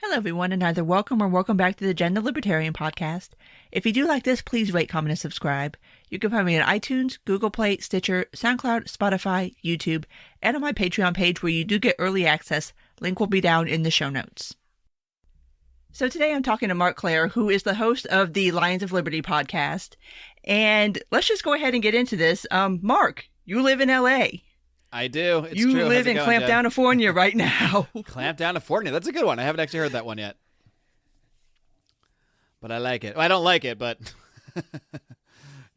Hello, everyone, and either welcome or welcome back to the Gender Libertarian Podcast. If you do like this, please rate, comment, and subscribe. You can find me on iTunes, Google Play, Stitcher, SoundCloud, Spotify, YouTube, and on my Patreon page where you do get early access. Link will be down in the show notes. So today I'm talking to Marc Clair, who is the host of the Lions of Liberty podcast. And let's just go ahead and get into this. Marc, you live in L.A. I do. It's you true. You live in Clampdownafornia right now. Clampdownafornia. That's a good one. I haven't actually heard that one yet. But I like it. Well, I don't like it, but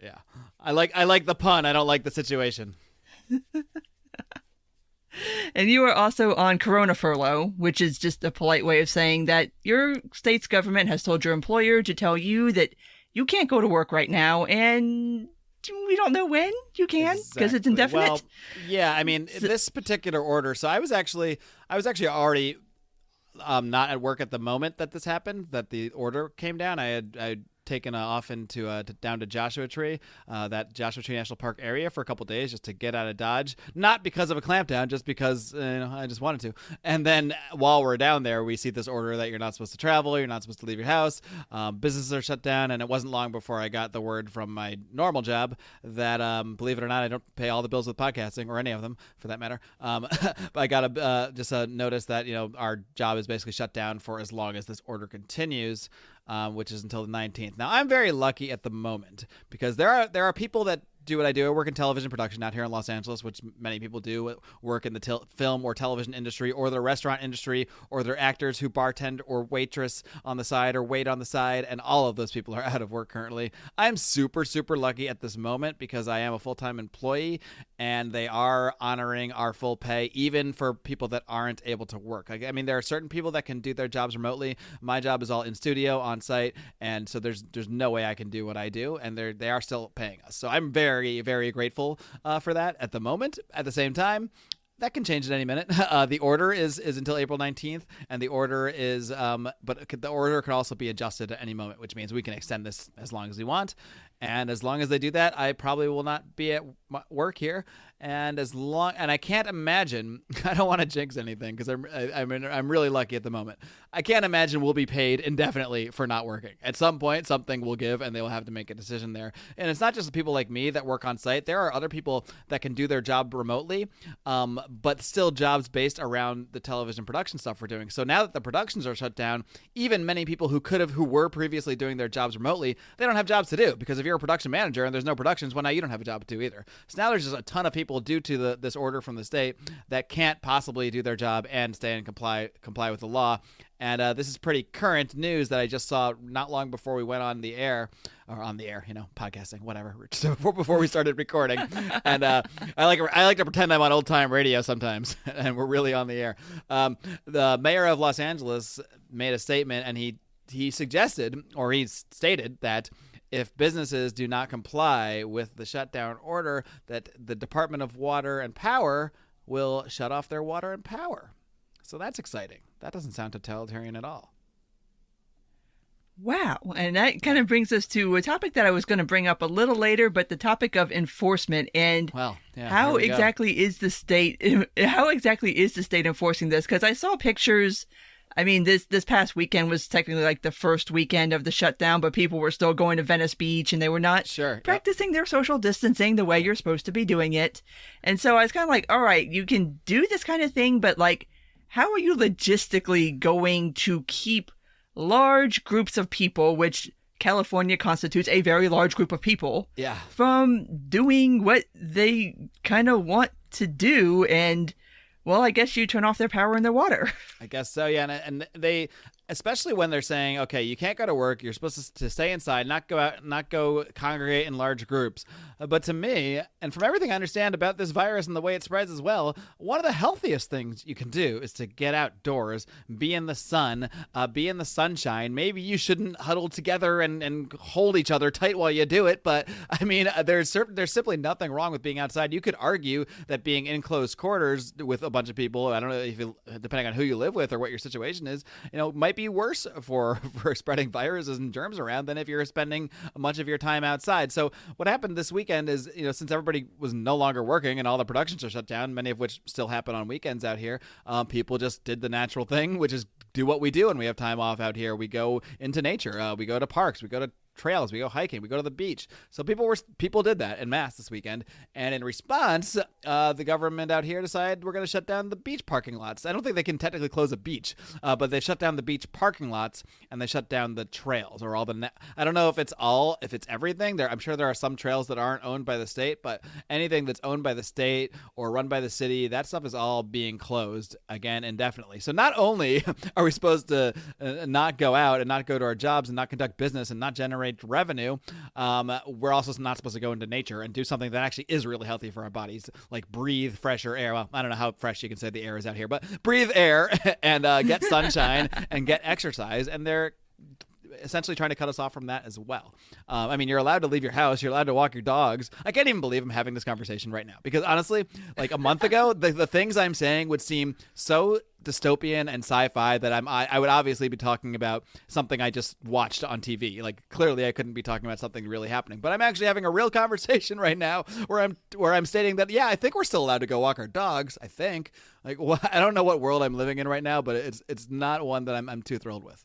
yeah. I like the pun. I don't like the situation. And you are also on Corona furlough, which is just a polite way of saying that your state's government has told your employer to tell you that you can't go to work right now, and we don't know when you can because it's indefinite. Well, yeah, I mean, this particular order. So I was actually already not at work at the moment that this happened, that the order came down. I'd taken off into down to Joshua Tree, that Joshua Tree National Park area for a couple days just to get out of Dodge, not because of a clampdown, just because I just wanted to. And then while we're down there, we see this order that you're not supposed to travel, you're not supposed to leave your house, businesses are shut down, and it wasn't long before I got the word from my normal job that, believe it or not, I don't pay all the bills with podcasting, or any of them for that matter. But I got just a notice that our job is basically shut down for as long as this order continues. Which is until the 19th. Now, I'm very lucky at the moment because there are people that do what I do. I work in television production out here in Los Angeles, which many people do, work in the film or television industry or the restaurant industry, or they're actors who bartend or waitress on the side or wait on the side, and all of those people are out of work currently. I'm super, super lucky at this moment because I am a full-time employee, and they are honoring our full pay, even for people that aren't able to work. I mean, there are certain people that can do their jobs remotely. My job is all in studio, on site, and so there's no way I can do what I do, and they are still paying us. So I'm very, very grateful for that at the moment. At the same time, that can change at any minute. The order is until April 19th, and the order is, but the order could also be adjusted at any moment, which means we can extend this as long as we want. And as long as they do that, I probably will not be at work here. And I can't imagine, I don't want to jinx anything because I'm really lucky at the moment. I can't imagine we'll be paid indefinitely for not working. At some point, something will give and they will have to make a decision there. And it's not just the people like me that work on site. There are other people that can do their job remotely, but still jobs based around the television production stuff we're doing. So now that the productions are shut down, even many people who were previously doing their jobs remotely, they don't have jobs to do, because if you're a production manager and there's no productions, well, now you don't have a job to do either. So now there's just a ton of people due to this order from the state that can't possibly do their job and stay and comply with the law. And this is pretty current news that I just saw not long before we went on the air, podcasting, whatever, before we started recording. And I like to pretend I'm on old time radio sometimes, and we're really on the air. The mayor of Los Angeles made a statement, and he suggested, or he stated that if businesses do not comply with the shutdown order, that the Department of Water and Power will shut off their water and power. So that's exciting. That doesn't sound totalitarian at all. Wow. And that kind of brings us to a topic that I was going to bring up a little later, but the topic of enforcement and how exactly is the state enforcing this? Because I saw pictures. I mean, this past weekend was technically like the first weekend of the shutdown, but people were still going to Venice Beach and they were not practicing their social distancing the way you're supposed to be doing it. And so I was kind of like, all right, you can do this kind of thing, but like, how are you logistically going to keep large groups of people, which California constitutes a very large group of people, from doing what they kind of want to do? And well, I guess you turn off their power and their water. I guess so, yeah. And they, especially when they're saying, okay, you can't go to work, you're supposed to stay inside, not go out, not go congregate in large groups. But to me, and from everything I understand about this virus and the way it spreads as well, one of the healthiest things you can do is to get outdoors, be in the sun, be in the sunshine. Maybe you shouldn't huddle together and hold each other tight while you do it. But I mean, there's simply nothing wrong with being outside. You could argue that being in close quarters with a bunch of people, I don't know if depending on who you live with or what your situation is, might be be worse for spreading viruses and germs around than if you're spending much of your time outside. So what happened this weekend is, since everybody was no longer working and all the productions are shut down, many of which still happen on weekends out here, people just did the natural thing, which is do what we do when we have time off out here. We go into nature. We go to parks. We go to trails, we go hiking, we go to the beach. So people did that en masse this weekend, and in response, the government out here decided we're going to shut down the beach parking lots. I don't think they can technically close a beach, but they shut down the beach parking lots and they shut down the trails or all the. I don't know if it's everything. I'm sure there are some trails that aren't owned by the state, but anything that's owned by the state or run by the city, that stuff is all being closed again indefinitely. So not only are we supposed to not go out and not go to our jobs and not conduct business and not generate revenue, we're also not supposed to go into nature and do something that actually is really healthy for our bodies, like breathe fresher air. Well, I don't know how fresh you can say the air is out here, but breathe air and get sunshine and get exercise. And they're essentially trying to cut us off from that as well. I mean, you're allowed to leave your house. You're allowed to walk your dogs. I can't even believe I'm having this conversation right now because honestly, like a month ago, the things I'm saying would seem so dystopian and sci-fi that I would obviously be talking about something I just watched on TV. Like clearly I couldn't be talking about something really happening, but I'm actually having a real conversation right now where I'm stating that, yeah, I think we're still allowed to go walk our dogs. I think I don't know what world I'm living in right now, but it's not one that I'm too thrilled with.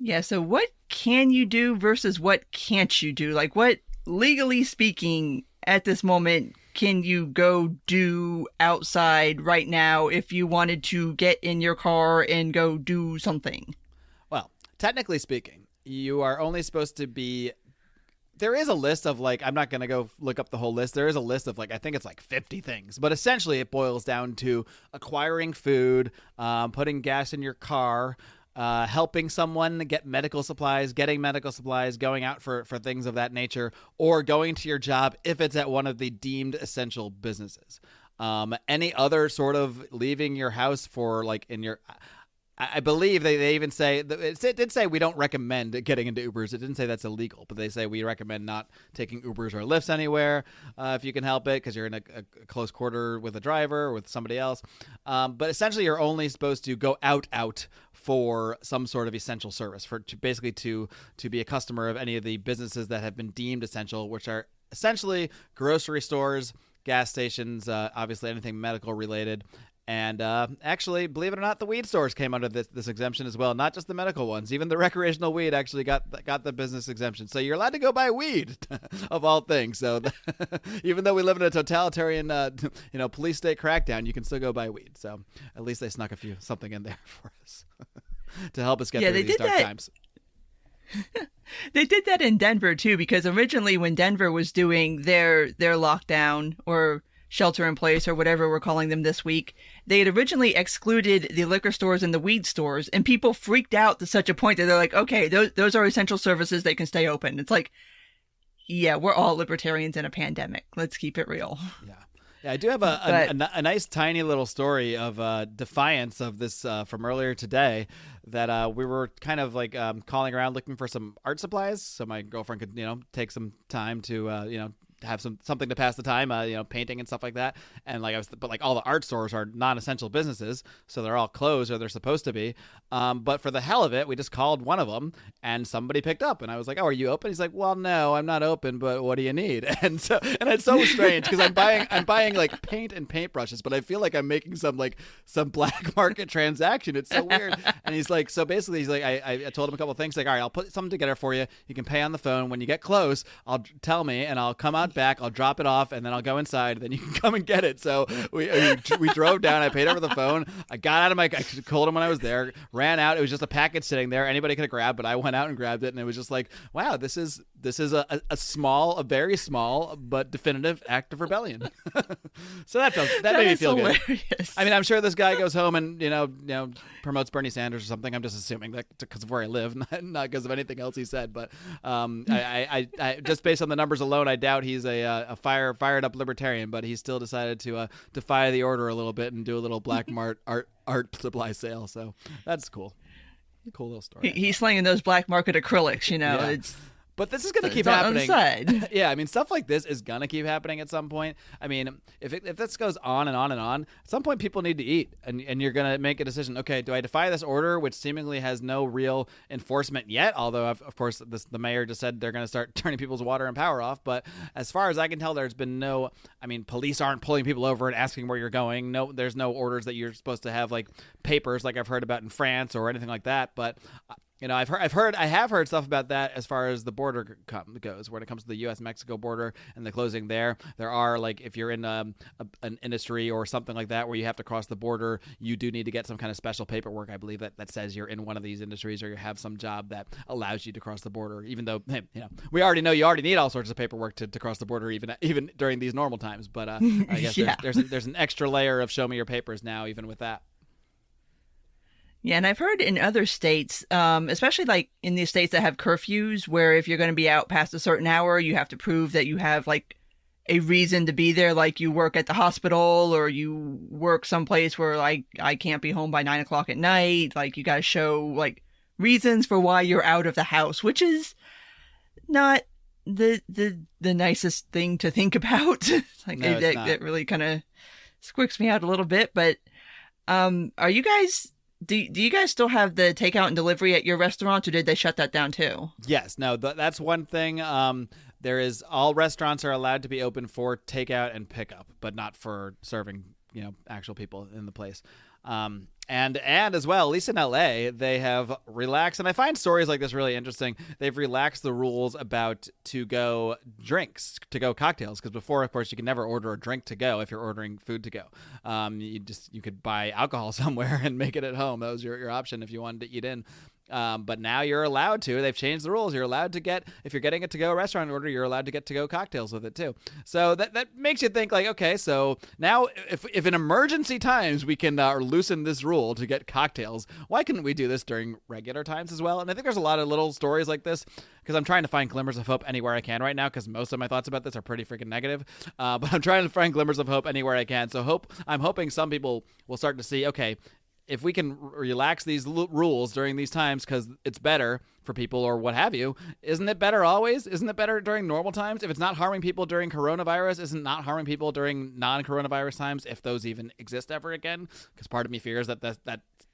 Yeah, so what can you do versus what can't you do? Like what, legally speaking, at this moment, can you go do outside right now if you wanted to get in your car and go do something? Well, technically speaking, you are only supposed to be... There is a list of I'm not going to go look up the whole list. There is a list of I think it's 50 things. But essentially it boils down to acquiring food, putting gas in your car, helping someone get medical supplies, getting medical supplies, going out for things of that nature, or going to your job if it's at one of the deemed essential businesses. Any other sort of leaving your house for in your... I believe they even say, it did say we don't recommend getting into Ubers. It didn't say that's illegal, but they say we recommend not taking Ubers or Lyfts anywhere if you can help it because you're in a close quarter with a driver or with somebody else. But essentially you're only supposed to go out for some sort of essential service, basically to be a customer of any of the businesses that have been deemed essential, which are essentially grocery stores, gas stations, obviously anything medical related. And actually, believe it or not, the weed stores came under this exemption as well, not just the medical ones. Even the recreational weed actually got the business exemption. So you're allowed to go buy weed, of all things. So even though we live in a totalitarian, police state crackdown, you can still go buy weed. So at least they snuck something in there for us to help us get through these dark times. They did that in Denver too, because originally when Denver was doing their lockdown or shelter in place or whatever we're calling them this week, they had originally excluded the liquor stores and the weed stores, and people freaked out to such a point that they're like, okay, those are essential services, they can stay open. It's like, yeah, we're all libertarians in a pandemic. Let's keep it real. Yeah, I do have a nice tiny little story of defiance of this from earlier today that we were kind of calling around looking for some art supplies so my girlfriend could, take some time to, have something to pass the time, painting and stuff like that. And but all the art stores are non-essential businesses, so they're all closed or they're supposed to be. But for the hell of it, we just called one of them and somebody picked up and I was like, "Oh, are you open?" He's like, "Well, no, I'm not open, but what do you need?" And it's so strange because I'm buying paint and paintbrushes, but I feel like I'm making some black market transaction. It's so weird. And he's like, so basically he's like, I told him a couple of things, all right, I'll put something together for you. You can pay on the phone. When you get close, tell me and I'll come out back, I'll drop it off, and then I'll go inside, then you can come and get it. So we drove down, I paid over the phone, I got out of I told him when I was there, ran out, it was just a package sitting there, anybody could have grabbed, but I went out and grabbed it, and it was just like, wow, this is a very small but definitive act of rebellion. So that made me feel hilarious. Good. I mean, I'm sure this guy goes home and promotes Bernie Sanders or something. I'm just assuming that because of where I live, not because of anything else he said, but I just based on the numbers alone, I doubt he's a fired up libertarian, but he still decided to defy the order a little bit and do a little black art supply sale. So that's cool. Cool little story. He's slinging those black market acrylics, Yeah. But this is going to keep happening. Yeah, I mean, stuff like this is going to keep happening at some point. I mean, if this goes on and on and on, at some point people need to eat, and you're going to make a decision. Okay, do I defy this order, which seemingly has no real enforcement yet? Although, of course, the mayor just said they're going to start turning people's water and power off. But as far as I can tell, there's been no. I mean, police aren't pulling people over and asking where you're going. No, there's no orders that you're supposed to have like papers like I've heard about in France or anything like that. But I have heard stuff about that as far as the border goes, when it comes to the U.S.-Mexico border and the closing there. There are, like, if you're in an industry or something like that where you have to cross the border, you do need to get some kind of special paperwork, I believe, that says you're in one of these industries or you have some job that allows you to cross the border, even though, we already know you already need all sorts of paperwork to cross the border even during these normal times. But I guess there's an extra layer of show me your papers now, even with that. Yeah, and I've heard in other states, especially like in the states that have curfews, where if you're going to be out past a certain hour, you have to prove that you have like a reason to be there, like you work at the hospital or you work someplace where like I can't be home by 9 o'clock at night. Like you got to show like reasons for why you're out of the house, which is not the nicest thing to think about. Like no, that really kind of squirks me out a little bit. But are you guys? Do you guys still have the takeout and delivery at your restaurant, or did they shut that down too? Yes. No, that's one thing. There is all restaurants are allowed to be open for takeout and pickup, but not for serving, actual people in the place. And as well, at least in LA, they have relaxed, and I find stories like this really interesting. They've relaxed the rules about to-go drinks, to-go cocktails, because before, of course, you can never order a drink to go if you're ordering food to go. You could buy alcohol somewhere and make it at home. That was your option if you wanted to eat in. But now you're allowed to. They've changed the rules. You're allowed to get, if you're getting a to-go restaurant order, you're allowed to get to-go cocktails with it too. So that makes you think like, okay, so now if in emergency times we can loosen this rule to get cocktails, why couldn't we do this during regular times as well? And I think there's a lot of little stories like this, because I'm trying to find glimmers of hope anywhere I can right now, because most of my thoughts about this are pretty freaking negative. But I'm trying to find glimmers of hope anywhere I can. So I'm hoping some people will start to see, okay, if we can relax these rules during these times because it's better for people or what have you, isn't it better always? Isn't it better during normal times? If it's not harming people during coronavirus, isn't it not harming people during non-coronavirus times, if those even exist ever again? Because part of me fears that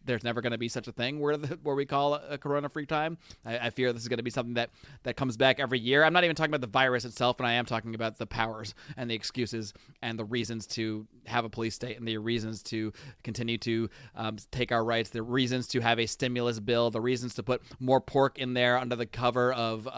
there's never going to be such a thing where we call a corona-free time. I fear this is going to be something that comes back every year. I'm not even talking about the virus itself, and I am talking about the powers and the excuses and the reasons to have a police state and the reasons to continue to take our rights, the reasons to have a stimulus bill, the reasons to put more pork in there under the cover of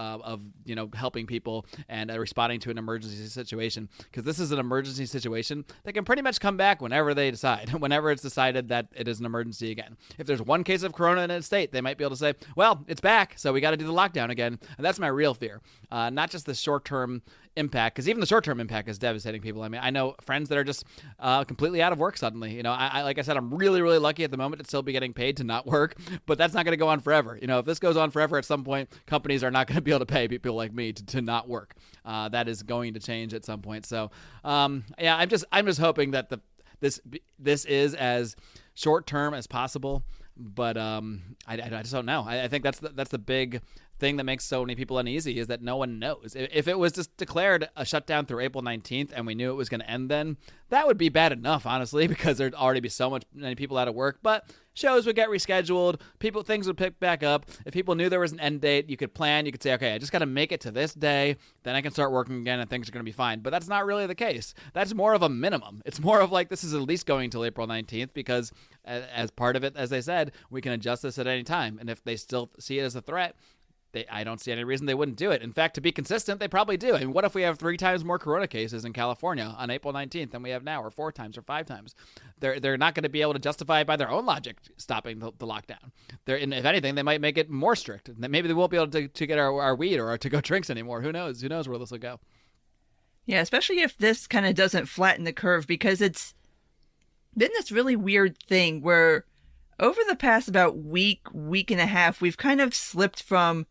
helping people and responding to an emergency situation. Because this is an emergency situation that can pretty much come back whenever they decide, whenever it's decided that it is an emergency again. If there's one case of corona in a state, they might be able to say, well, it's back, so we got to do the lockdown again. And that's my real fear. Not just the short-term impact, because even the short-term impact is devastating people. I mean, I know friends that are just completely out of work suddenly. I like I said, I'm really, really lucky at the moment to still be getting paid to not work, but that's not going to go on forever. If this goes on forever, at some point, companies are not going to be able to pay people like me to not work. That is going to change at some point. So, I'm just hoping that this is as short-term as possible, but I just don't know. I think that's the big thing that makes so many people uneasy, is that no one knows. If it was just declared a shutdown through April 19th and we knew it was going to end then, that would be bad enough, honestly, because there'd already be many people out of work. But shows would get rescheduled, things would pick back up. If people knew there was an end date, you could plan, you could say, okay, I just got to make it to this day, then I can start working again and things are going to be fine. But that's not really the case. That's more of a minimum. It's more of like, this is at least going till April 19th, because as part of it, as they said, we can adjust this at any time. And if they still see it as a threat, I don't see any reason they wouldn't do it. In fact, to be consistent, they probably do. I mean, what if we have 3 times more corona cases in California on April 19th than we have now, or 4 times or 5 times? They're not going to be able to justify it by their own logic stopping the lockdown. And if anything, they might make it more strict. Maybe they won't be able to get our weed or our to-go drinks anymore. Who knows? Who knows where this will go? Yeah, especially if this kind of doesn't flatten the curve, because it's been this really weird thing where over the past about week and a half, we've kind of slipped from,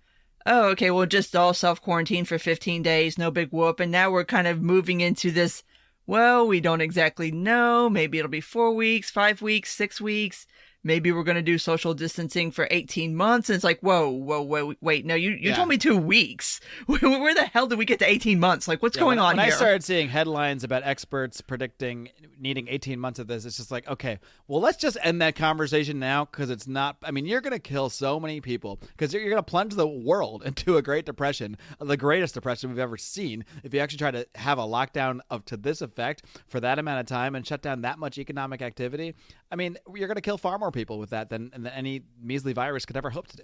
oh, okay, we'll just all self-quarantine for 15 days, no big whoop. And now we're kind of moving into this, well, we don't exactly know. Maybe it'll be 4 weeks, 5 weeks, 6 weeks. maybe we're going to do social distancing for 18 months. And it's like, whoa, wait. No, you told me 2 weeks. Where the hell did we get to 18 months? Like, what's going on here? When I started seeing headlines about experts predicting needing 18 months of this, it's just like, okay, well, let's just end that conversation now, because it's not, I mean, you're going to kill so many people, because you're going to plunge the world into a Great Depression, the greatest depression we've ever seen, if you actually try to have a lockdown to this effect for that amount of time and shut down that much economic activity. I mean, you're going to kill far more people with that than any measly virus could ever hope to do.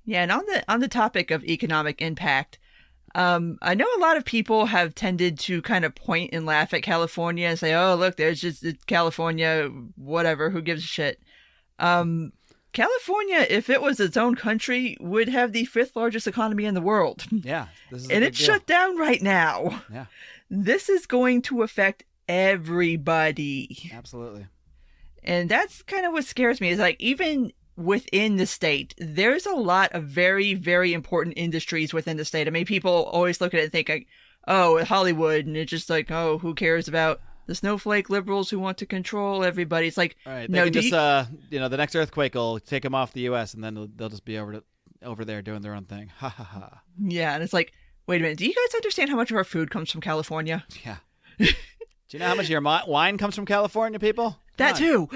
Yeah, and on the topic of economic impact, I know a lot of people have tended to kind of point and laugh at California and say, oh, look, there's just California, whatever, who gives a shit. California, if it was its own country, would have the 5th largest economy in the world. Yeah. And it's shut down right now. Yeah. This is going to affect everybody. Absolutely. And that's kind of what scares me, is like, even within the state, there's a lot of very, very important industries within the state. I mean, people always look at it and think, like, oh, Hollywood, and it's just like, oh, who cares about the snowflake liberals who want to control everybody? It's like, all right, they can just, the next earthquake will take them off the U.S. and then they'll just be over there doing their own thing. Ha ha ha. Yeah, and it's like, wait a minute, do you guys understand how much of our food comes from California? Yeah. Do you know how much of your wine comes from California, people? That too.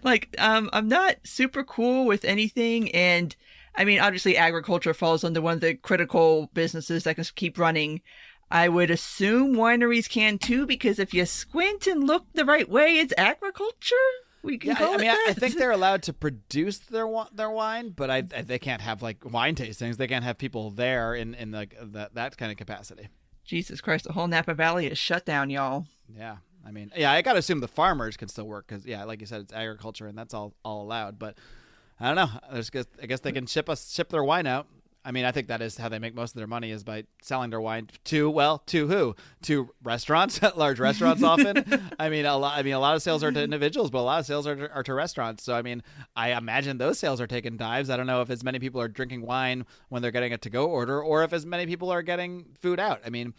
Like, I'm not super cool with anything. And I mean, obviously agriculture falls under one of the critical businesses that can keep running. I would assume wineries can too, because if you squint and look the right way, it's agriculture. We can call it that. I think they're allowed to produce their wine, but they can't have like wine tastings. They can't have people there in like that kind of capacity. Jesus Christ, the whole Napa Valley is shut down, y'all. Yeah. I mean, yeah, I got to assume the farmers can still work because, yeah, like you said, it's agriculture and that's all allowed. But I don't know. I guess they can ship their wine out. I mean, I think that is how they make most of their money, is by selling their wine to who? To restaurants, large restaurants often. I mean, a lot of sales are to individuals, but a lot of sales are to restaurants. So, I mean, I imagine those sales are taking dives. I don't know if as many people are drinking wine when they're getting a to-go order, or if as many people are getting food out. I mean,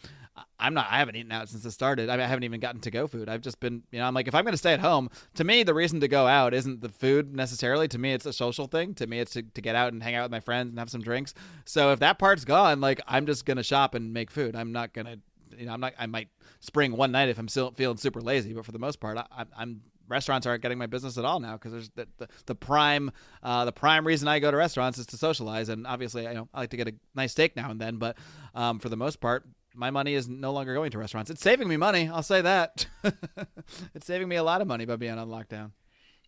I haven't eaten out since it started. I mean, I haven't even gotten to-go food. I've just been, I'm like, if I'm going to stay at home, to me, the reason to go out isn't the food necessarily. To me, it's a social thing. To me, it's to get out and hang out with my friends and have some drinks. So if that part's gone, like, I'm just going to shop and make food. I'm not going to, I might spring one night if I'm still feeling super lazy. But for the most part, restaurants aren't getting my business at all now, because there's the prime reason I go to restaurants is to socialize. And obviously, I like to get a nice steak now and then. But for the most part, my money is no longer going to restaurants. It's saving me money. I'll say that. It's saving me a lot of money by being on lockdown.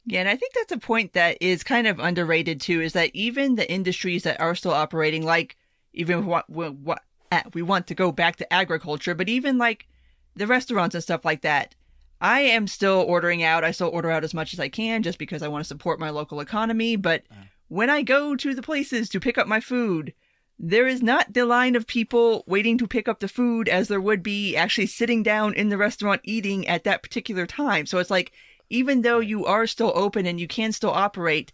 Yeah, and I think that's a point that is kind of underrated too, is that even the industries that are still operating, like, even what we want to go back to agriculture, but even like the restaurants and stuff like that, I am still ordering out. I still order out as much as I can just because I want to support my local economy. But when I go to the places to pick up my food, there is not the line of people waiting to pick up the food as there would be actually sitting down in the restaurant eating at that particular time. So it's like, even though you are still open and you can still operate,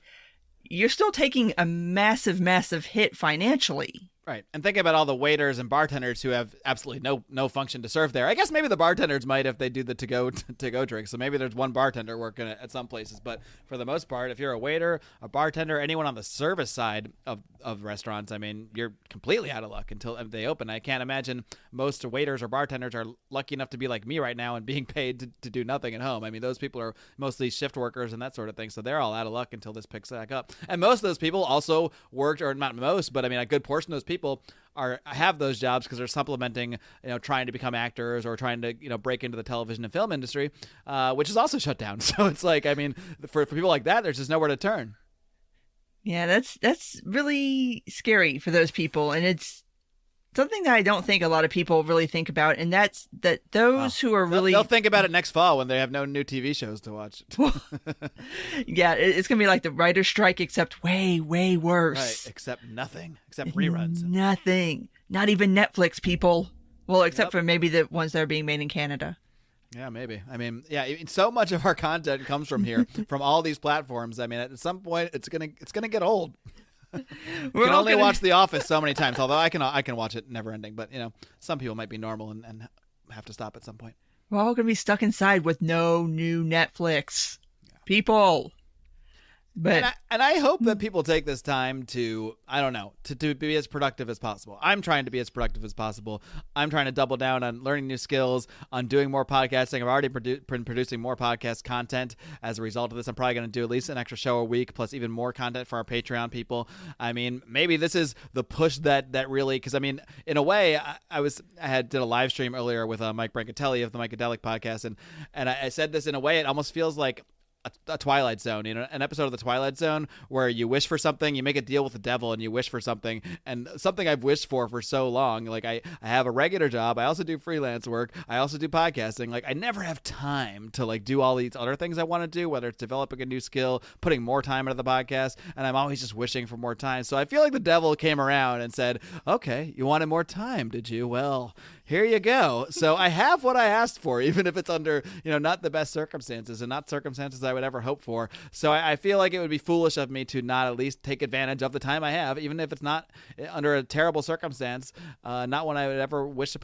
you're still taking a massive, massive hit financially. Right. And think about all the waiters and bartenders who have absolutely no function to serve there. I guess maybe the bartenders might if they do the to-go drinks. So maybe there's one bartender working at some places. But for the most part, if you're a waiter, a bartender, anyone on the service side of restaurants, I mean, you're completely out of luck until they open. I can't imagine most waiters or bartenders are lucky enough to be like me right now and being paid to do nothing at home. I mean, those people are mostly shift workers and that sort of thing. So they're all out of luck until this picks back up. And most of those people also worked, or not most, but I mean, a good portion of those people have those jobs because they're supplementing, trying to become actors or trying to, break into the television and film industry, which is also shut down. So it's like, I mean, for people like that, there's just nowhere to turn. Yeah, that's really scary for those people. And it's something that I don't think a lot of people really think about. And that's that those who are really... They'll think about it next fall when they have no new TV shows to watch. Yeah, it's going to be like the writer's strike, except way, way worse. Right, except nothing. Except reruns. Nothing. Not even Netflix, people. Well, except for maybe the ones that are being made in Canada. Yeah, maybe. I mean, yeah, so much of our content comes from here, from all these platforms. I mean, at some point, it's gonna get old. You can only watch The Office so many times, although I can watch it never ending. But, some people might be normal and have to stop at some point. We're all going to be stuck inside with no new Netflix. Yeah. people. But and I hope that people take this time to, I don't know, to be as productive as possible. I'm trying to be as productive as possible. I'm trying to double down on learning new skills, on doing more podcasting. I've already been producing more podcast content as a result of this. I'm probably going to do at least an extra show a week, plus even more content for our Patreon people. I mean, maybe this is the push that really, because I mean, in a way, I did a live stream earlier with Mike Brancatelli of the Micadelic podcast, and I said this in a way, it almost feels like a Twilight Zone, an episode of the Twilight Zone where you wish for something, you make a deal with the devil and you wish for something, and something I've wished for so long. Like I have a regular job. I also do freelance work. I also do podcasting. Like I never have time to like do all these other things I want to do, whether it's developing a new skill, putting more time into the podcast, and I'm always just wishing for more time. So I feel like the devil came around and said, okay, you wanted more time, did you? Well, here you go. So I have what I asked for, even if it's under, not the best circumstances and not circumstances I would ever hope for. So I feel like it would be foolish of me to not at least take advantage of the time I have, even if it's not under a terrible circumstance, not one I would ever want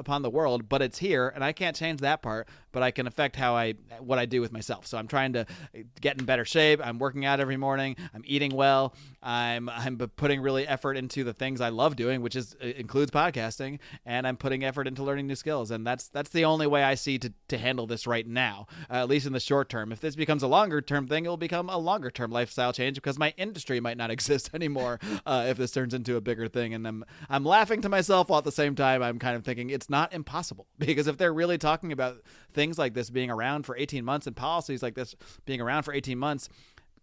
upon the world, but it's here and I can't change that part, but I can affect what I do with myself. So I'm trying to get in better shape. I'm working out every morning. I'm eating well. I'm putting really effort into the things I love doing, which includes podcasting, and I'm putting effort into learning new skills. And that's the only way I see to handle this right now, at least in the short term. If this becomes a longer term thing, it will become a longer term lifestyle change because my industry might not exist anymore if this turns into a bigger thing. And I'm laughing to myself while at the same time I'm kind of thinking it's not impossible, because if they're really talking about things like this being around for 18 months and policies like this being around for 18 months,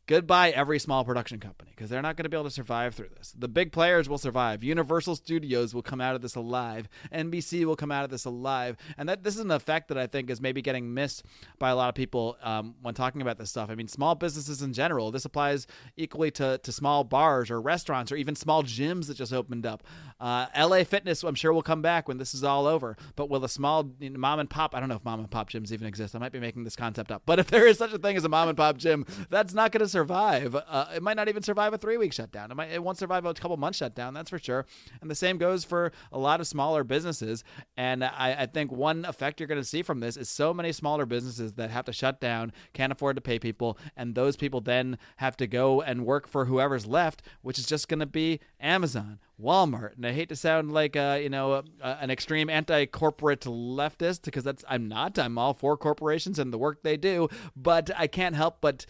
goodbye every small production company, because they're not going to be able to survive through this. The big players will survive. Universal Studios will come out of this alive. NBC will come out of this alive. And this is an effect that I think is maybe getting missed by a lot of people when talking about this stuff. I mean, small businesses in general, this applies equally to small bars or restaurants or even small gyms that just opened up. LA Fitness, I'm sure, will come back when this is all over. But will a small mom and pop, I don't know if mom and pop gyms even exist. I might be making this concept up. But if there is such a thing as a mom and pop gym, that's not going to survive. It might not even survive a 3-week shutdown. It won't survive a couple months shutdown, that's for sure. And the same goes for a lot of smaller businesses. And I think one effect you're going to see from this is so many smaller businesses that have to shut down, can't afford to pay people, and those people then have to go and work for whoever's left, which is just going to be Amazon, Walmart. And I hate to sound like an extreme anti-corporate leftist, because I'm not. I'm all for corporations and the work they do, but I can't help but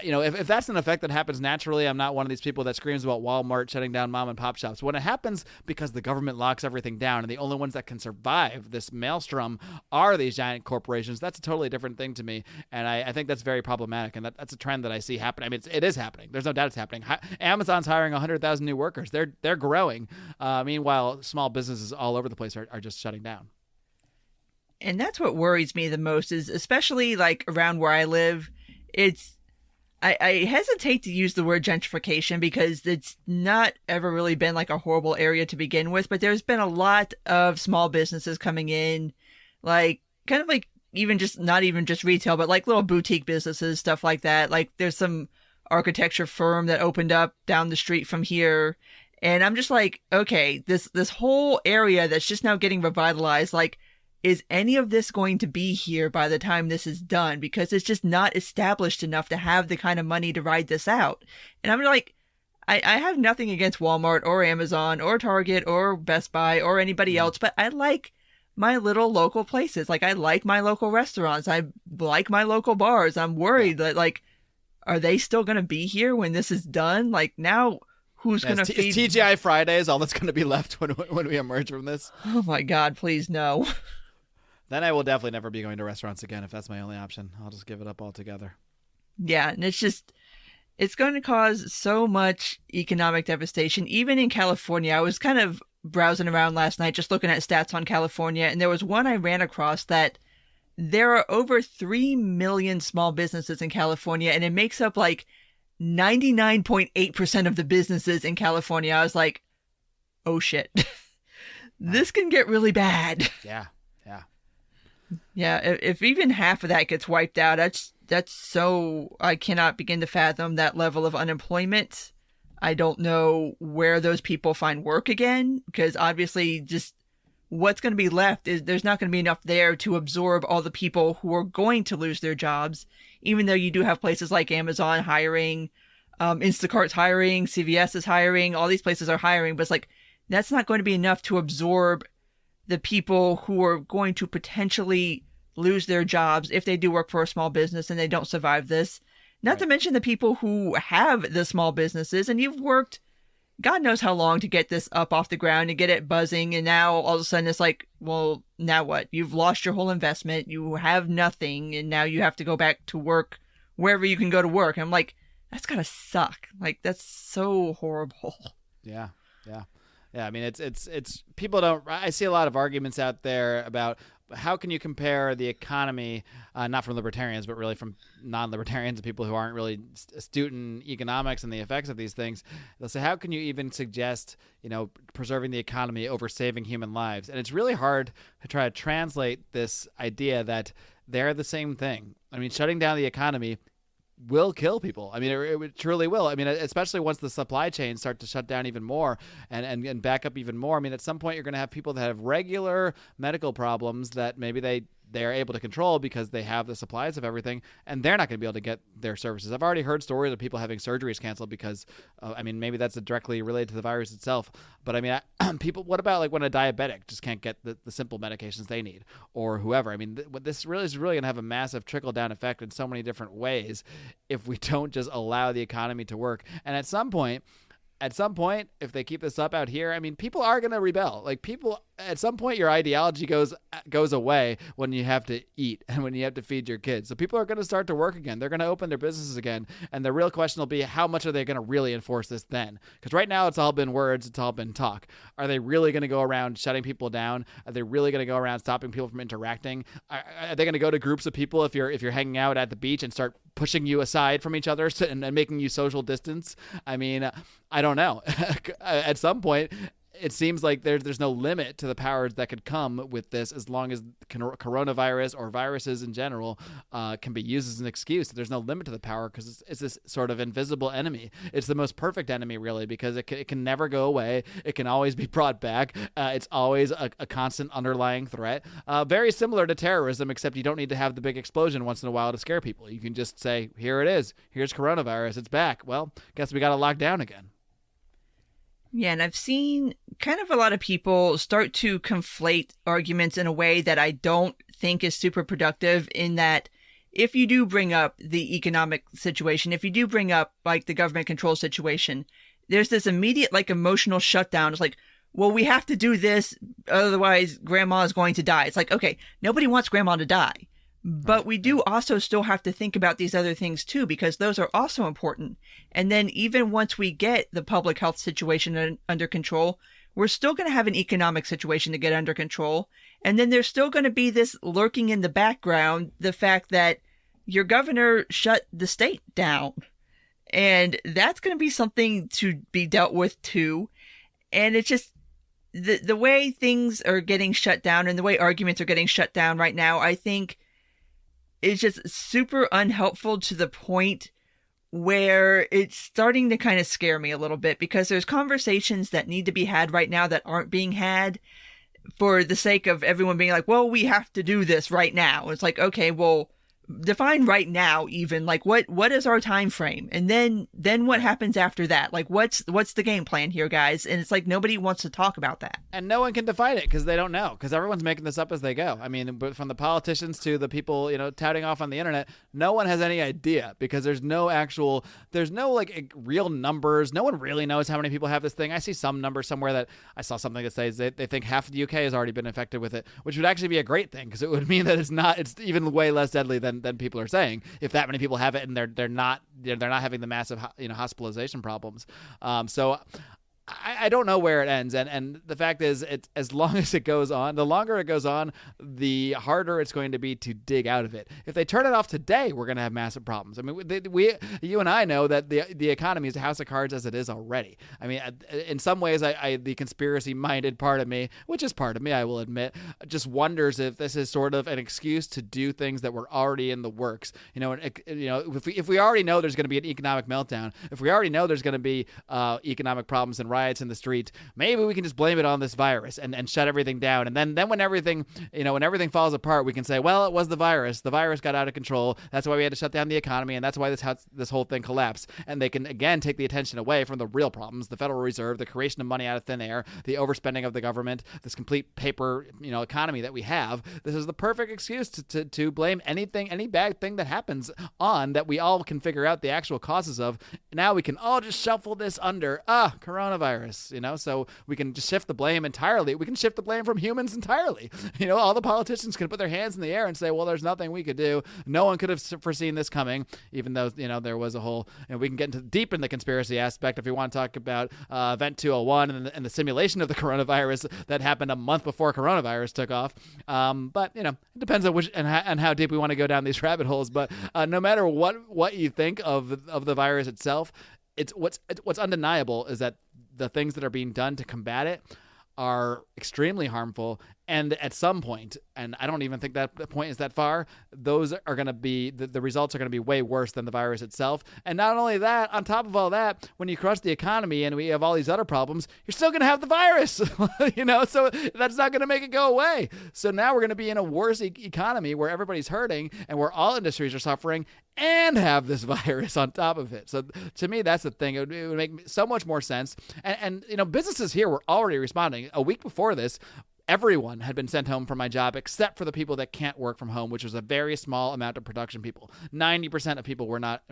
if that's an effect that happens naturally, I'm not one of these people that screams about Walmart shutting down mom and pop shops. When it happens because the government locks everything down and the only ones that can survive this maelstrom are these giant corporations, that's a totally different thing to me. And I think that's very problematic. And that's a trend that I see happen. I mean, it is happening. There's no doubt it's happening. Amazon's hiring 100,000 new workers. They're growing. Meanwhile, small businesses all over the place are just shutting down. And that's what worries me the most, is especially like around where I live, I hesitate to use the word gentrification because it's not ever really been like a horrible area to begin with, but there's been a lot of small businesses coming in, like kind of like not even just retail, but like little boutique businesses, stuff like that. Like there's some architecture firm that opened up down the street from here. And I'm just like, okay, this whole area that's just now getting revitalized, like, is any of this going to be here by the time this is done? Because it's just not established enough to have the kind of money to ride this out. And I'm like, I have nothing against Walmart or Amazon or Target or Best Buy or anybody else, but I like my little local places. Like, I like my local restaurants. I like my local bars. I'm worried that, like, are they still going to be here when this is done? Like, now who's going to feed? TGI Fridays all that's going to be left when we emerge from this? Oh my God, please no. Then I will definitely never be going to restaurants again if that's my only option. I'll just give it up altogether. Yeah, and it's going to cause so much economic devastation. Even in California, I was kind of browsing around last night just looking at stats on California, and there was one I ran across that there are over 3 million small businesses in California, and it makes up like 99.8% of the businesses in California. I was like, oh shit, this can get really bad. Yeah, if even half of that gets wiped out, that's so, I cannot begin to fathom that level of unemployment. I don't know where those people find work again, because obviously just what's going to be left is there's not going to be enough there to absorb all the people who are going to lose their jobs, even though you do have places like Amazon hiring, Instacart's hiring, CVS is hiring, all these places are hiring, but it's like, that's not going to be enough to absorb the people who are going to potentially lose their jobs if they do work for a small business and they don't survive this. Not to mention the people who have the small businesses, and you've worked God knows how long to get this up off the ground and get it buzzing. And now all of a sudden it's like, well, now what? You've lost your whole investment. You have nothing. And now you have to go back to work wherever you can go to work. And I'm like, that's gotta suck. Like, that's so horrible. Yeah. Yeah. Yeah. I mean, it's people don't, I see a lot of arguments out there about how can you compare the economy, not from libertarians, but really from non-libertarians and people who aren't really astute in economics and the effects of these things. They'll say, how can you even suggest, preserving the economy over saving human lives? And it's really hard to try to translate this idea that they're the same thing. I mean, shutting down the economy will kill people. I mean, it truly will. I mean, especially once the supply chains start to shut down even more and back up even more. I mean, at some point you're going to have people that have regular medical problems that maybe they are able to control because they have the supplies of everything, and they're not going to be able to get their services. I've already heard stories of people having surgeries canceled because, maybe that's directly related to the virus itself. But I mean, people, what about like when a diabetic just can't get the simple medications they need, or whoever? I mean, this really is going to have a massive trickle-down effect in so many different ways if we don't just allow the economy to work. And at some point, if they keep this up out here, I mean, people are going to rebel. Like, people, at some point, your ideology goes away when you have to eat and when you have to feed your kids. So people are going to start to work again. They're going to open their businesses again. And the real question will be, how much are they going to really enforce this then? Because right now, it's all been words. It's all been talk. Are they really going to go around shutting people down? Are they really going to go around stopping people from interacting? Are they going to go to groups of people if you're hanging out at the beach and start pushing you aside from each other and making you social distance? I mean, I don't know. At some point, it seems like there's no limit to the powers that could come with this, as long as coronavirus or viruses in general can be used as an excuse. There's no limit to the power because it's this sort of invisible enemy. It's the most perfect enemy, really, because it can never go away. It can always be brought back. It's always a constant underlying threat. Very similar to terrorism, except you don't need to have the big explosion once in a while to scare people. You can just say, here it is. Here's coronavirus. It's back. Well, guess we got to lock down again. Yeah, and I've seen kind of a lot of people start to conflate arguments in a way that I don't think is super productive, in that if you do bring up the economic situation, if you do bring up like the government control situation, there's this immediate like emotional shutdown. It's like, well, we have to do this, otherwise grandma is going to die. It's like, okay, nobody wants grandma to die. But we do also still have to think about these other things too, because those are also important. And then even once we get the public health situation under control, we're still going to have an economic situation to get under control. And then there's still going to be this lurking in the background, the fact that your governor shut the state down. And that's going to be something to be dealt with too. And it's just the way things are getting shut down and the way arguments are getting shut down right now, I think it's just super unhelpful, to the point where it's starting to kind of scare me a little bit, because there's conversations that need to be had right now that aren't being had for the sake of everyone being like, well, we have to do this right now. It's like, okay, well, define right now, even like what is our time frame, and then what happens after that? Like, what's the game plan here, guys? And it's like nobody wants to talk about that, and no one can define it because they don't know, because everyone's making this up as they go. I mean, but from the politicians to the people touting off on the internet, no one has any idea, because there's no like real numbers. No one really knows how many people have this thing. I see some number somewhere that I saw something that says they think half of the UK has already been infected with it, which would actually be a great thing, because it would mean that it's even way less deadly than people are saying, if that many people have it and they're not having the massive hospitalization problems. So I don't know where it ends, and the fact is, it's as long as it goes on, the longer it goes on, the harder it's going to be to dig out of it. If they turn it off today, we're going to have massive problems. I mean, you and I know that the economy is a house of cards as it is already. I mean, in some ways, the conspiracy-minded part of me, which is part of me, I will admit, just wonders if this is sort of an excuse to do things that were already in the works. If we already know there's going to be an economic meltdown, if we already know there's going to be economic problems and riots in the street. Maybe we can just blame it on this virus and shut everything down. And then when everything falls apart, we can say, well, it was the virus. The virus got out of control. That's why we had to shut down the economy, and that's why this whole thing collapsed. And they can again take the attention away from the real problems: the Federal Reserve, the creation of money out of thin air, the overspending of the government, this complete paper economy that we have. This is the perfect excuse to blame any bad thing that happens on that we all can figure out the actual causes of. Now we can all just shuffle this under coronavirus, so we can just shift the blame entirely. We can shift the blame from humans entirely. All the politicians can put their hands in the air and say, well, there's nothing we could do. No one could have foreseen this coming, even though there was a whole, we can get into deep in the conspiracy aspect if we want to talk about Event 201 and the simulation of the coronavirus that happened a month before coronavirus took off. But it depends on which and how deep we want to go down these rabbit holes. But no matter what you think of the virus itself, what's undeniable is that the things that are being done to combat it are extremely harmful. And at some point, and I don't even think that the point is that far, those are going to be, the results are going to be way worse than the virus itself. And not only that, on top of all that, when you crush the economy and we have all these other problems, you're still going to have the virus, so that's not going to make it go away. So now we're going to be in a worse economy where everybody's hurting and where all industries are suffering and have this virus on top of it. So to me, that's the thing. It would make so much more sense. And businesses here were already responding. A week before this, everyone had been sent home from my job except for the people that can't work from home, which was a very small amount of production people. 90% of people were not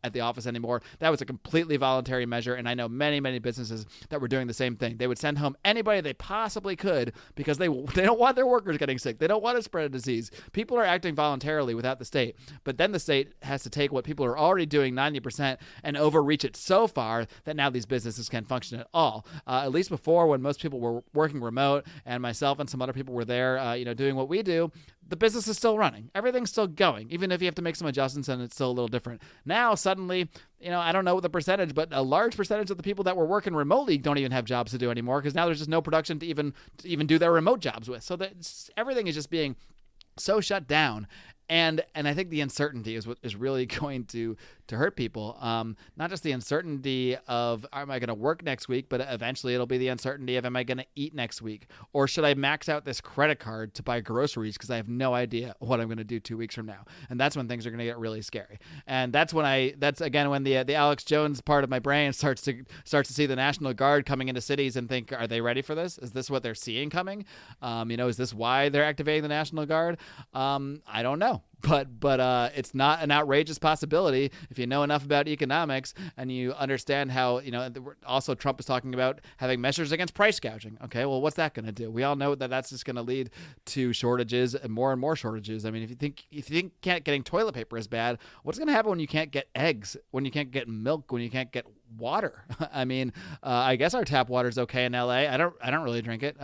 at the office anymore. That was a completely voluntary measure, and I know many, many businesses that were doing the same thing. They would send home anybody they possibly could because they don't want their workers getting sick. They don't want to spread a disease. People are acting voluntarily without the state, but then the state has to take what people are already doing 90% and overreach it so far that now these businesses can't function at all. At least before, when most people were working remote and myself and some other people were there, doing what we do, the business is still running. Everything's still going, even if you have to make some adjustments and it's still a little different. Now, suddenly, I don't know what the percentage, but a large percentage of the people that were working remotely don't even have jobs to do anymore because now there's just no production to even do their remote jobs with. So that everything is just being so shut down. And I think the uncertainty is what is really going to hurt people. Not just the uncertainty of, am I going to work next week, but eventually it'll be the uncertainty of, am I going to eat next week? Or should I max out this credit card to buy groceries because I have no idea what I'm going to do 2 weeks from now? And that's when things are going to get really scary. And that's when when the Alex Jones part of my brain starts to see the National Guard coming into cities and think, are they ready for this? Is this what they're seeing coming? Is this why they're activating the National Guard? I don't know. But it's not an outrageous possibility if you know enough about economics and you understand how, also Trump is talking about having measures against price gouging. Okay, well, what's that going to do? We all know that that's just going to lead to shortages and more shortages. I mean, if you think getting toilet paper is bad, what's going to happen when you can't get eggs, when you can't get milk, when you can't get water? I mean, I guess our tap water is okay in LA. I don't really drink it.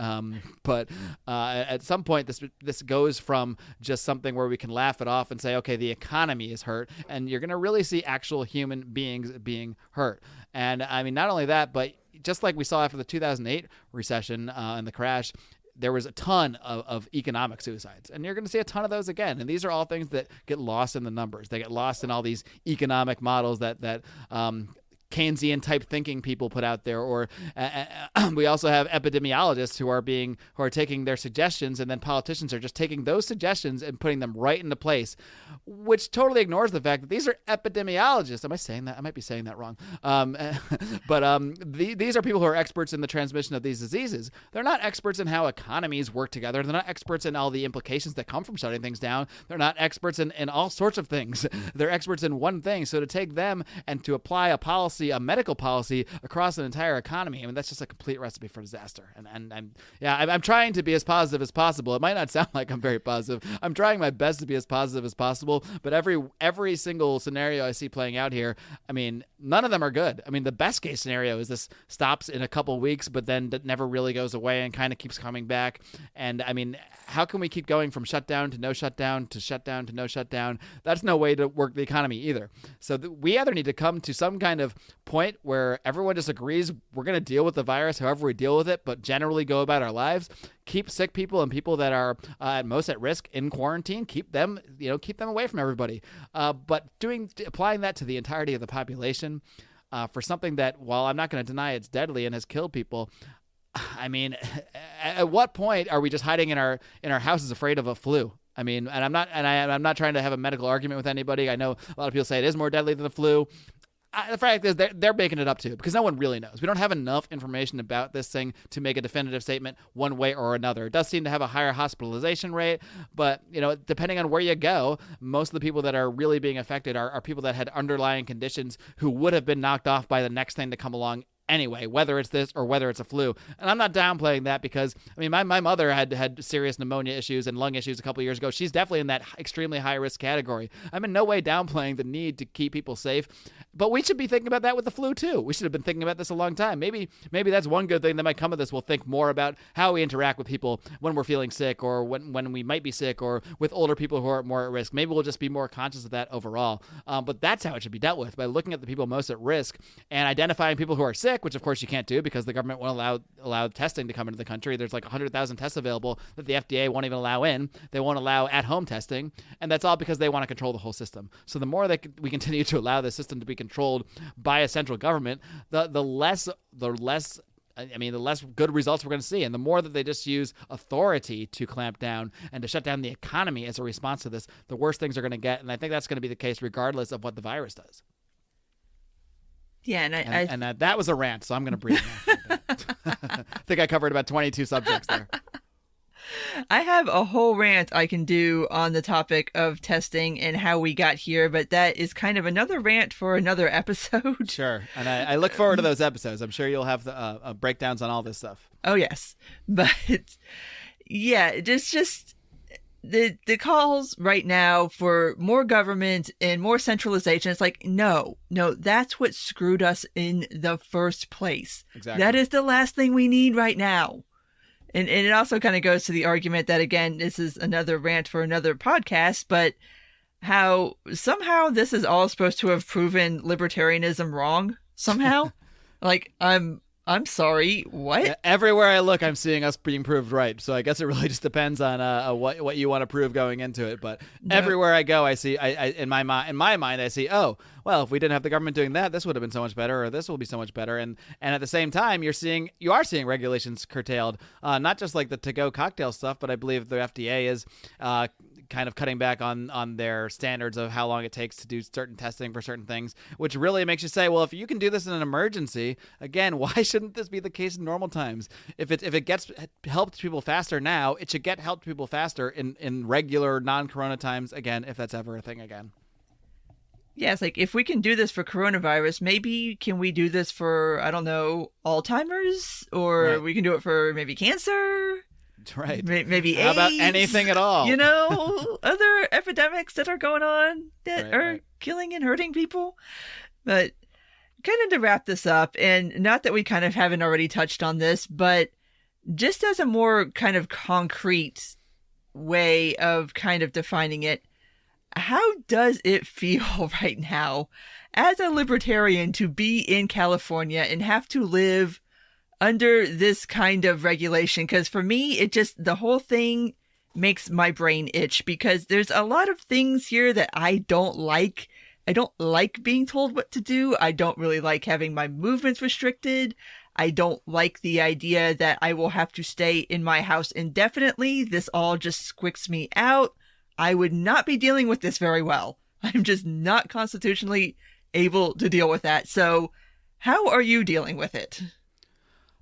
But at some point, this goes from just something where we can laugh it off and say, okay, the economy is hurt, and you're going to really see actual human beings being hurt. And I mean, not only that, but just like we saw after the 2008 recession and the crash, there was a ton of economic suicides, and you're going to see a ton of those again. And these are all things that get lost in the numbers. They get lost in all these economic models that Keynesian type thinking people put out there, or we also have epidemiologists who are taking their suggestions, and then politicians are just taking those suggestions and putting them right into place, which totally ignores the fact that these are epidemiologists. Am I saying that? I might be saying that wrong. But these are people who are experts in the transmission of these diseases. They're not experts in how economies work together. They're not experts in all the implications that come from shutting things down. They're not experts in all sorts of things. They're experts in one thing. So to take them and to apply a medical policy across an entire economy, I mean, that's just a complete recipe for disaster. And I'm trying to be as positive as possible. It might not sound like I'm very positive. I'm trying my best to be as positive as possible, but every single scenario I see playing out here, I mean, none of them are good. I mean, the best case scenario is this stops in a couple weeks, but then that never really goes away and kind of keeps coming back. And I mean, how can we keep going from shutdown to no shutdown to shutdown to no shutdown? That's no way to work the economy either. So we either need to come to some kind of point where everyone just agrees we're going to deal with the virus however we deal with it, but generally go about our lives, keep sick people and people that are at most at risk in quarantine, keep them away from everybody. But applying that to the entirety of the population, for something that, while I'm not going to deny it's deadly and has killed people, I mean, at what point are we just hiding in our houses afraid of a flu? I mean, and I'm not trying to have a medical argument with anybody. I know a lot of people say it is more deadly than the flu. The fact is they're making it up too, because no one really knows. We don't have enough information about this thing to make a definitive statement one way or another. It does seem to have a higher hospitalization rate, but depending on where you go, most of the people that are really being affected are people that had underlying conditions who would have been knocked off by the next thing to come along anyway, whether it's this or whether it's a flu. And I'm not downplaying that, because I mean, my mother had serious pneumonia issues and lung issues a couple of years ago. She's definitely in that extremely high risk category. I'm in no way downplaying the need to keep people safe, but we should be thinking about that with the flu too. We should have been thinking about this a long time. Maybe that's one good thing that might come of this. We'll think more about how we interact with people when we're feeling sick, or when we might be sick, or with older people who are more at risk. Maybe we'll just be more conscious of that overall. But that's how it should be dealt with, by looking at the people most at risk and identifying people who are sick, which of course you can't do because the government won't allow testing to come into the country. There's like 100,000 tests available that the FDA won't even allow in. They won't allow at-home testing, and that's all because they want to control the whole system. So the more that we continue to allow the system to be controlled by a central government, the less good results we're going to see. And the more that they just use authority to clamp down and to shut down the economy as a response to this, the worse things are going to get. And I think that's going to be the case regardless of what the virus does. Yeah, and that was a rant, so I'm going to breathe now. I think I covered about 22 subjects there. I have a whole rant I can do on the topic of testing and how we got here, but that is kind of another rant for another episode. Sure, and I look forward to those episodes. I'm sure you'll have the breakdowns on all this stuff. Oh, yes. But, yeah, just the calls right now for more government and more centralization. It's like, no, that's what screwed us in the first place. Exactly. That is the last thing we need right now. And it also kind of goes to the argument that, again, this is another rant for another podcast, but how somehow this is all supposed to have proven libertarianism wrong somehow. Like, I'm sorry, what? Yeah, everywhere I look, I'm seeing us being proved right. So I guess it really just depends on what you want to prove going into it. But everywhere I go, I see, in my mind, I see, oh, well, if we didn't have the government doing that, this would have been so much better, or this will be so much better. And at the same time, you are seeing regulations curtailed, not just like the to-go cocktail stuff, but I believe the FDA is kind of cutting back on their standards of how long it takes to do certain testing for certain things, which really makes you say, well, if you can do this in an emergency, again, why shouldn't this be the case in normal times? If it gets helped people faster now, it should get helped people faster in regular non-corona times again, if that's ever a thing again. Yeah, it's like, if we can do this for coronavirus, maybe can we do this for, I don't know, Alzheimer's? Or right. We can do it for maybe cancer? Right. Maybe How AIDS? about anything at all? Other epidemics that are going on that are killing and hurting people. But kind of to wrap this up, and not that we kind of haven't already touched on this, but just as a more kind of concrete way of kind of defining it, how does it feel right now as a libertarian to be in California and have to live under this kind of regulation? Because for me, the whole thing makes my brain itch, because there's a lot of things here that I don't like. I don't like being told what to do. I don't really like having my movements restricted. I don't like the idea that I will have to stay in my house indefinitely. This all just squicks me out. I would not be dealing with this very well. I'm just not constitutionally able to deal with that. So how are you dealing with it?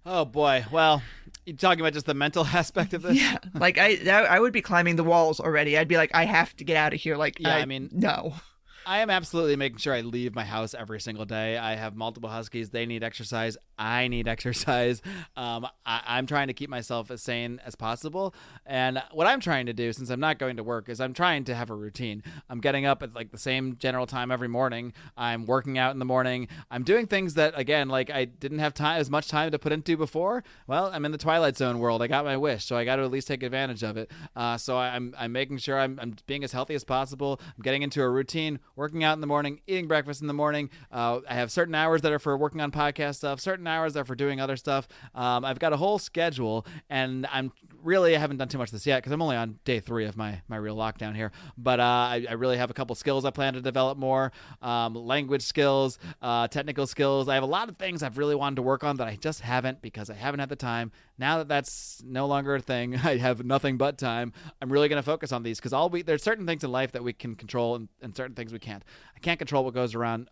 Oh, boy. Well, you're talking about just the mental aspect of this? Yeah. Like, I would be climbing the walls already. I'd be like, I have to get out of here. Like, yeah, no. I am absolutely making sure I leave my house every single day. I have multiple huskies. They need exercise. I need exercise. I'm trying to keep myself as sane as possible. And what I'm trying to do, since I'm not going to work, is I'm trying to have a routine. I'm getting up at like the same general time every morning. I'm working out in the morning. I'm doing things that, again, like I didn't have as much time to put into before. Well, I'm in the Twilight Zone world. I got my wish, so I got to at least take advantage of it. So I'm making sure I'm being as healthy as possible. I'm getting into a routine, working out in the morning, eating breakfast in the morning. I have certain hours that are for working on podcast stuff, certain hours that are for doing other stuff. I've got a whole schedule, and I'm really, I haven't done too much of this yet because I'm only on day 3 of my real lockdown here. But I really have a couple skills I plan to develop more, language skills, technical skills. I have a lot of things I've really wanted to work on that I just haven't because I haven't had the time. Now that that's no longer a thing, I have nothing but time. I'm really going to focus on these because there's certain things in life that we can control and certain things we can't. I can't control what goes around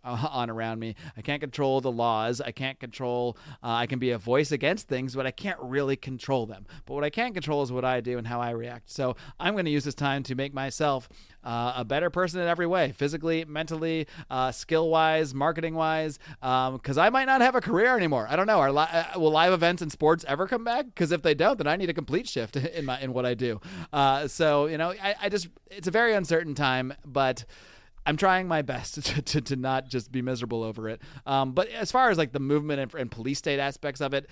me. I can't control the laws. I can't control. I can be a voice against things, but I can't really control them. But what I can control is what I do and how I react. So I'm going to use this time to make myself a better person in every way, physically, mentally, skill-wise, marketing-wise, because I might not have a career anymore. I don't know. Will live events and sports ever come back? Because if they don't, then I need a complete shift in what I do. So it's a very uncertain time, but I'm trying my best to not just be miserable over it. But as far as like the movement and police state aspects of it,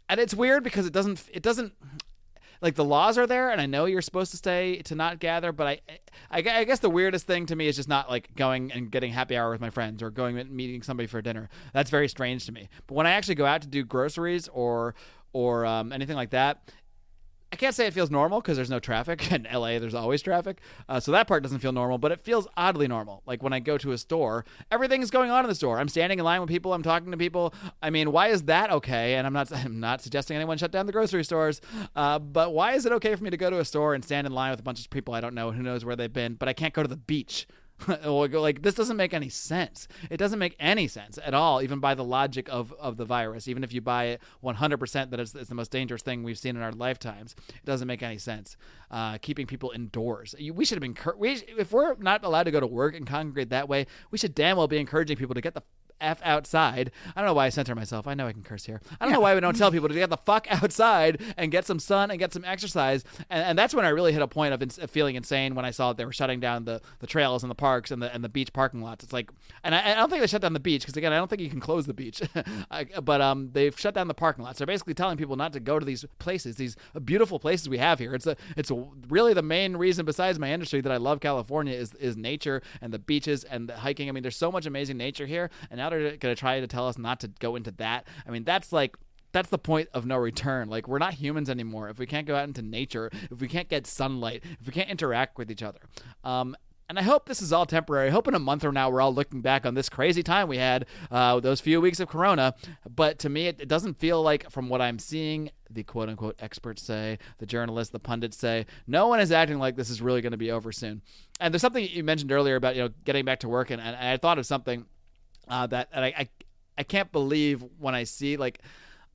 and it's weird because it doesn't like the laws are there, and I know you're supposed to not gather, but I guess the weirdest thing to me is just not like going and getting happy hour with my friends or going and meeting somebody for dinner. That's very strange to me. But when I actually go out to do groceries or anything like that, I can't say it feels normal because there's no traffic. In LA, there's always traffic. So that part doesn't feel normal, but it feels oddly normal. Like when I go to a store, everything's going on in the store. I'm standing in line with people. I'm talking to people. I mean, why is that okay? And I'm not suggesting anyone shut down the grocery stores. But why is it okay for me to go to a store and stand in line with a bunch of people I don't know, who knows where they've been, but I can't go to the beach? Like, this doesn't make any sense. It doesn't make any sense at all, even by the logic of the virus. Even if you buy it 100% that it's the most dangerous thing we've seen in our lifetimes, it doesn't make any sense. Keeping people indoors. We should have been, if we're not allowed to go to work and congregate that way, we should damn well be encouraging people to get the F outside. I don't know why I censor myself. I know I can curse here. I don't know why we don't tell people to get the fuck outside and get some sun and get some exercise. And that's when I really hit a point of feeling insane when I saw they were shutting down the trails and the parks and the beach parking lots. It's like, and I don't think they shut down the beach because, again, I don't think you can close the beach. But they've shut down the parking lots. They're basically telling people not to go to these places, these beautiful places we have here. It's really the main reason, besides my industry, that I love California is nature and the beaches and the hiking. I mean, there's so much amazing nature here, and now they're going to try to tell us not to go into that. I mean, that's the point of no return. Like, we're not humans anymore if we can't go out into nature, if we can't get sunlight, if we can't interact with each other. And I hope this is all temporary. I hope in a month from now we're all looking back on this crazy time we had, those few weeks of Corona. But to me, it doesn't feel like, from what I'm seeing, the quote-unquote experts say, the journalists, the pundits say, no one is acting like this is really going to be over soon. And there's something you mentioned earlier about getting back to work, and I thought of something that I can't believe when I see, like,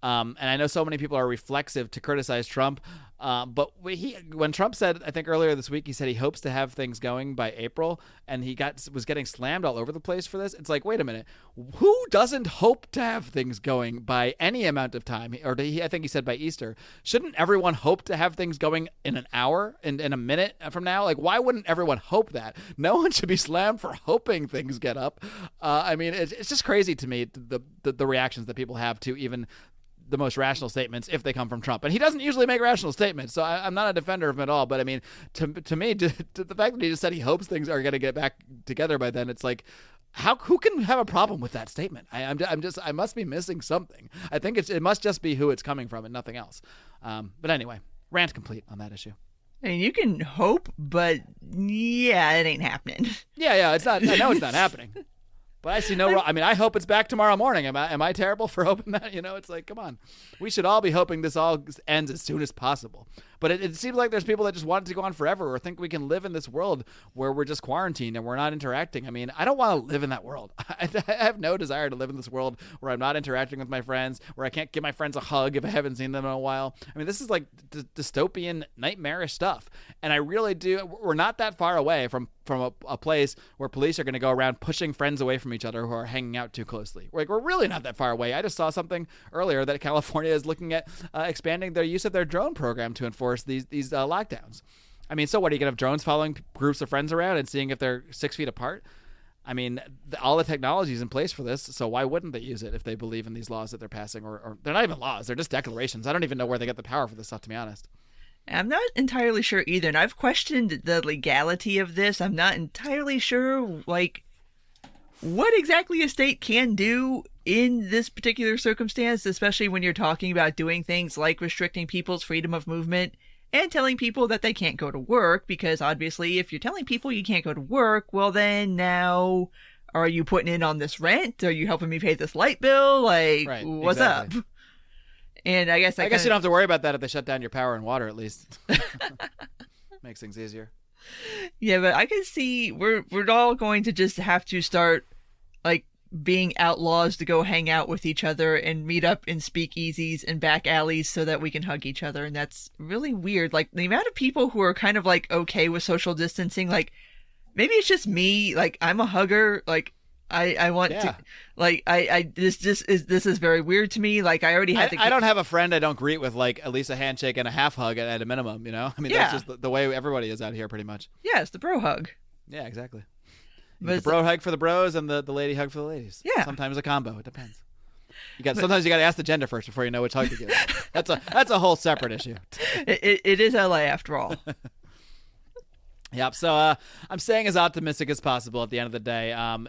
and I know so many people are reflexive to criticize Trump, but when Trump said, I think earlier this week, he said he hopes to have things going by April, and he was getting slammed all over the place for this. It's like, wait a minute, who doesn't hope to have things going by any amount of time? Or I think he said by Easter. Shouldn't everyone hope to have things going in an hour, in a minute from now? Like, why wouldn't everyone hope that? No one should be slammed for hoping things get up. I mean, it's just crazy to me, the reactions that people have to even the most rational statements if they come from Trump. And he doesn't usually make rational statements, so I'm not a defender of him at all. But I mean, to me, the fact that he just said he hopes things are going to get back together by then, it's like, who can have a problem with that statement? I must be missing something. I think it must just be who it's coming from and nothing else. But anyway, rant complete on that issue. I mean, you can hope, but yeah, it ain't happening. Yeah, it's not. I know it's not happening. But I see no. I mean, I hope it's back tomorrow morning. Am I terrible for hoping that? It's like, come on. We should all be hoping this all ends as soon as possible. But it seems like there's people that just want it to go on forever, or think we can live in this world where we're just quarantined and we're not interacting. I mean, I don't want to live in that world. I have no desire to live in this world where I'm not interacting with my friends, where I can't give my friends a hug if I haven't seen them in a while. I mean, this is like dystopian, nightmarish stuff. And I really do. We're not that far away from a place where police are going to go around pushing friends away from each other who are hanging out too closely. We're really not that far away. I just saw something earlier that California is looking at expanding their use of their drone program to enforce these lockdowns. I mean, so what, are you going to have drones following groups of friends around and seeing if they're 6 feet apart? I mean, all the technology is in place for this, so why wouldn't they use it if they believe in these laws that they're passing? Or they're not even laws, they're just declarations. I don't even know where they get the power for this stuff, to be honest. I'm not entirely sure either, and I've questioned the legality of this. I'm not entirely sure, like, what exactly a state can do in this particular circumstance, especially when you're talking about doing things like restricting people's freedom of movement and telling people that they can't go to work, because obviously if you're telling people you can't go to work, well then now are you putting in on this rent? Are you helping me pay this light bill? Like, right, what's exactly. up? And I guess you don't have to worry about that if they shut down your power and water, at least. Makes things easier. Yeah, but I can see we're all going to just have to start like being outlaws to go hang out with each other and meet up in speakeasies and back alleys so that we can hug each other. And that's really weird. Like the amount of people who are kind of like okay with social distancing, like maybe it's just me. Like I'm a hugger. Like I want to, like, this is very weird to me. Like, I already had I don't have a friend I don't greet with, like, at least a handshake and a half hug at a minimum, you know? I mean, that's just the way everybody is out here, pretty much. Yeah, it's the bro hug. Yeah, exactly. The bro hug for the bros and the lady hug for the ladies. Yeah. Sometimes a combo. It depends. Sometimes you got to ask the gender first before you know which hug to give. That's a whole separate issue. It is LA after all. Yep. So I'm staying as optimistic as possible at the end of the day. I'm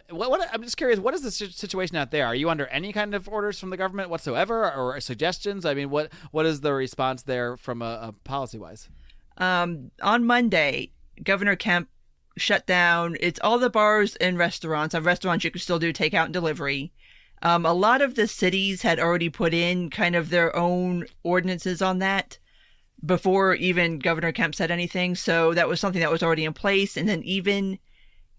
just curious, what is the situation out there? Are you under any kind of orders from the government whatsoever, or suggestions? I mean, what is the response there from a policy-wise? On Monday, Governor Kemp shut down. It's all the bars and restaurants. On restaurants, you can still do takeout and delivery. A lot of the cities had already put in kind of their own ordinances on that before even Governor Kemp said anything. So that was something that was already in place. And then even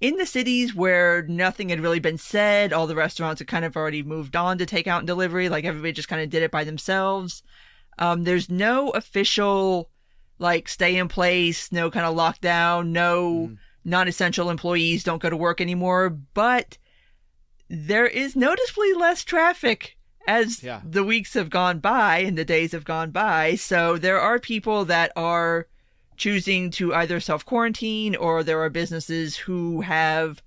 in the cities where nothing had really been said, all the restaurants had kind of already moved on to takeout and delivery. Like everybody just kind of did it by themselves. There's no official, like, stay in place, no kind of lockdown, no non-essential employees don't go to work anymore. But there is noticeably less traffic as the weeks have gone by and the days have gone by. So there are people that are choosing to either self-quarantine, or there are businesses who have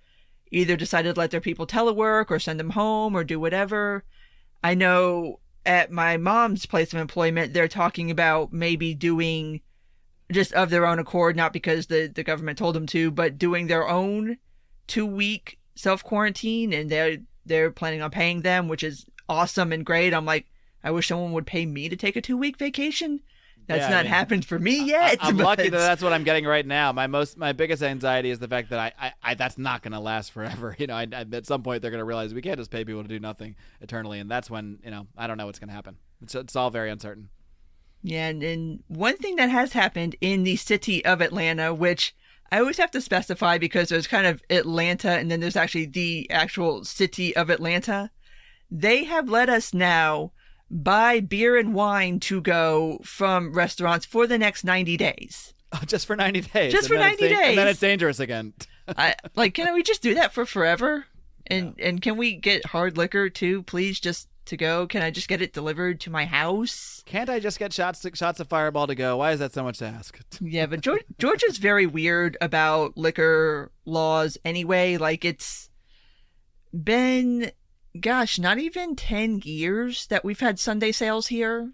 either decided to let their people telework or send them home or do whatever. I know at my mom's place of employment, they're talking about maybe doing just of their own accord, not because the government told them to, but doing their own 2-week self-quarantine, and they're planning on paying them, which is awesome and great. I'm like, I wish someone would pay me to take a 2-week vacation. That's not happened for me yet. I'm lucky that that's what I'm getting right now. My biggest anxiety is the fact that I that's not going to last forever. You know, at some point they're going to realize we can't just pay people to do nothing eternally, and that's when, you know, I don't know what's going to happen. It's all very uncertain. Yeah, and one thing that has happened in the city of Atlanta, which I always have to specify because there's kind of Atlanta and then there's actually the actual city of Atlanta. They have let us now buy beer and wine to go from restaurants for the next 90 days. Oh, just for 90 days? Just for 90 days. And then it's dangerous again. Can we just do that for forever? And can we get hard liquor too, please, just to go? Can I just get it delivered to my house? Can't I just get shots of Fireball to go? Why is that so much to ask? Yeah, but Georgia's very weird about liquor laws anyway. Like, it's been, gosh, not even 10 years that we've had Sunday sales here,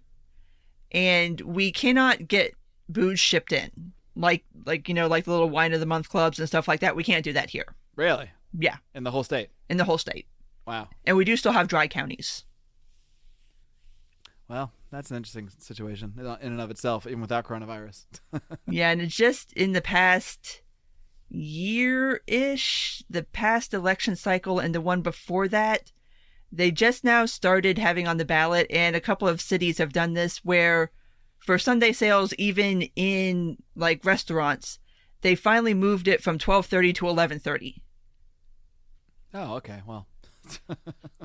and we cannot get booze shipped in. Like you know, like the little wine of the month clubs and stuff like that. We can't do that here. Really? Yeah. In the whole state? In the whole state. Wow. And we do still have dry counties. Well, that's an interesting situation in and of itself, even without coronavirus. Yeah, and it's just in the past year-ish, the past election cycle and the one before that, they just now started having on the ballot, and a couple of cities have done this, where for Sunday sales, even in like restaurants, they finally moved it from 12:30 to 11:30. Oh, okay. Well,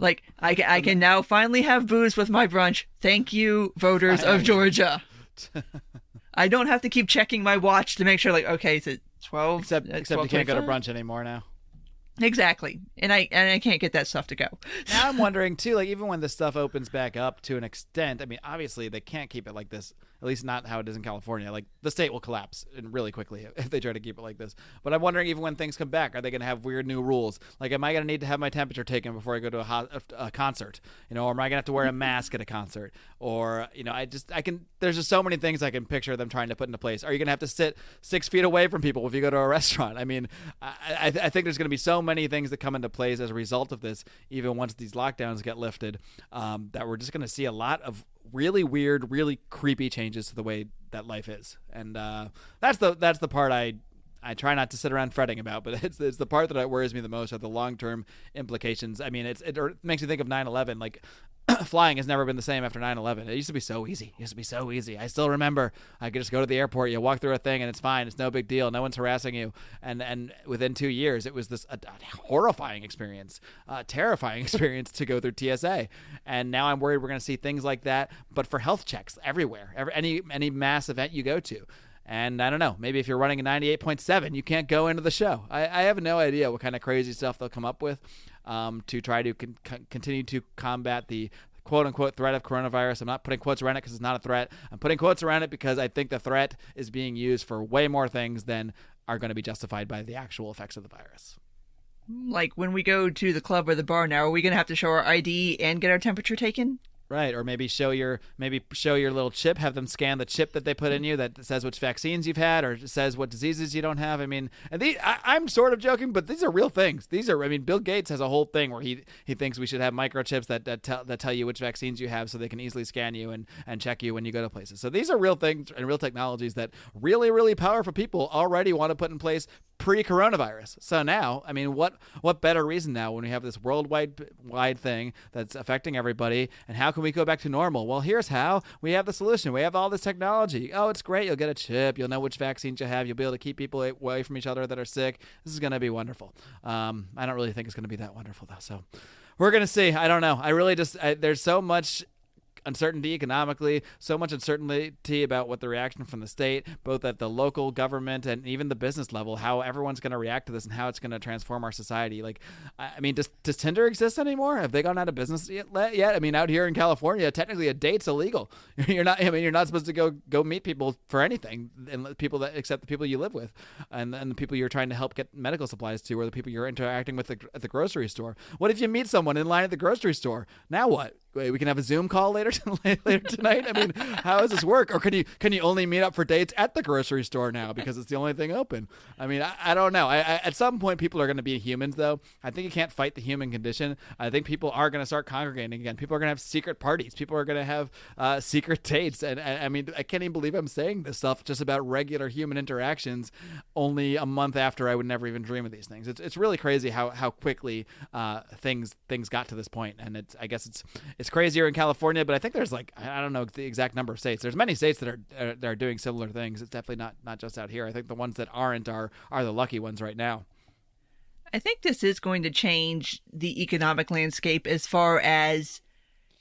like I can now finally have booze with my brunch. Thank you, voters of Georgia. I don't have to keep checking my watch to make sure, like, okay, is it 12? Except you can't go to brunch anymore now. Exactly. And I can't get that stuff to go. Now I'm wondering too, like, even when this stuff opens back up to an extent, I mean, obviously they can't keep it like this, at least not how it is in California. Like, the state will collapse really quickly if they try to keep it like this. But I'm wondering, even when things come back, are they going to have weird new rules? Like, am I going to need to have my temperature taken before I go to a concert? You know, or am I going to have to wear a mask at a concert? Or, you know, there's just so many things I can picture them trying to put into place. Are you going to have to sit 6 feet away from people if you go to a restaurant? I mean, I think there's going to be so so many things that come into place as a result of this, even once these lockdowns get lifted, that we're just going to see a lot of really weird, really creepy changes to the way that life is. And that's the part I try not to sit around fretting about, but it's the part that worries me the most are the long-term implications. I mean, it makes me think of 9/11. Like, flying has never been the same after 9/11. It used to be so easy. I still remember I could just go to the airport, you walk through a thing, and it's fine. It's no big deal. No one's harassing you. And within 2 years, it was this a horrifying experience, terrifying experience to go through TSA. And now I'm worried we're going to see things like that, but for health checks everywhere, any mass event you go to. And I don't know, maybe if you're running a 98.7, you can't go into the show. I have no idea what kind of crazy stuff they'll come up with to try to continue to combat the quote-unquote threat of coronavirus. I'm not putting quotes around it because it's not a threat. I'm putting quotes around it because I think the threat is being used for way more things than are going to be justified by the actual effects of the virus. Like when we go to the club or the bar now, are we going to have to show our ID and get our temperature taken? Right, or maybe show your little chip, have them scan the chip that they put in you that says which vaccines you've had or says what diseases you don't have. I mean, and I'm sort of joking, but these are real things. Bill Gates has a whole thing where he thinks we should have microchips that tell you which vaccines you have so they can easily scan you and check you when you go to places. So these are real things and real technologies that really, really powerful people already want to put in place pre-coronavirus. So now, I mean, what better reason now when we have this worldwide thing that's affecting everybody, and how can we go back to normal? Well, here's how. We have the solution. We have all this technology. Oh, it's great. You'll get a chip. You'll know which vaccines you have. You'll be able to keep people away from each other that are sick. This is going to be wonderful. I don't really think it's going to be that wonderful, though. So we're going to see. I don't know. I really there's so much uncertainty economically, so much uncertainty about what the reaction from the state, both at the local government and even the business level, how everyone's going to react to this and how it's going to transform our society. Like, I mean, does Tinder exist anymore? Have they gone out of business yet? I mean, out here in California, technically a date's illegal. You're not supposed to go meet people for anything, and except the people you live with, and the people you're trying to help get medical supplies to, or the people you're interacting with at the grocery store. What if you meet someone in line at the grocery store? Now what? Wait, we can have a Zoom call later tonight. I mean, how does this work? Or can you only meet up for dates at the grocery store now because it's the only thing open? I mean, I don't know. At some point, people are going to be humans, though. I think you can't fight the human condition. I think people are going to start congregating again. People are going to have secret parties. People are going to have secret dates. And I mean, I can't even believe I'm saying this stuff just about regular human interactions only a month after I would never even dream of these things. It's really crazy how quickly things got to this point. And I guess it's crazier in California, but I think there's I don't know the exact number of states. There's many states that are doing similar things. It's definitely not just out here. I think the ones that aren't are the lucky ones right now. I think this is going to change the economic landscape as far as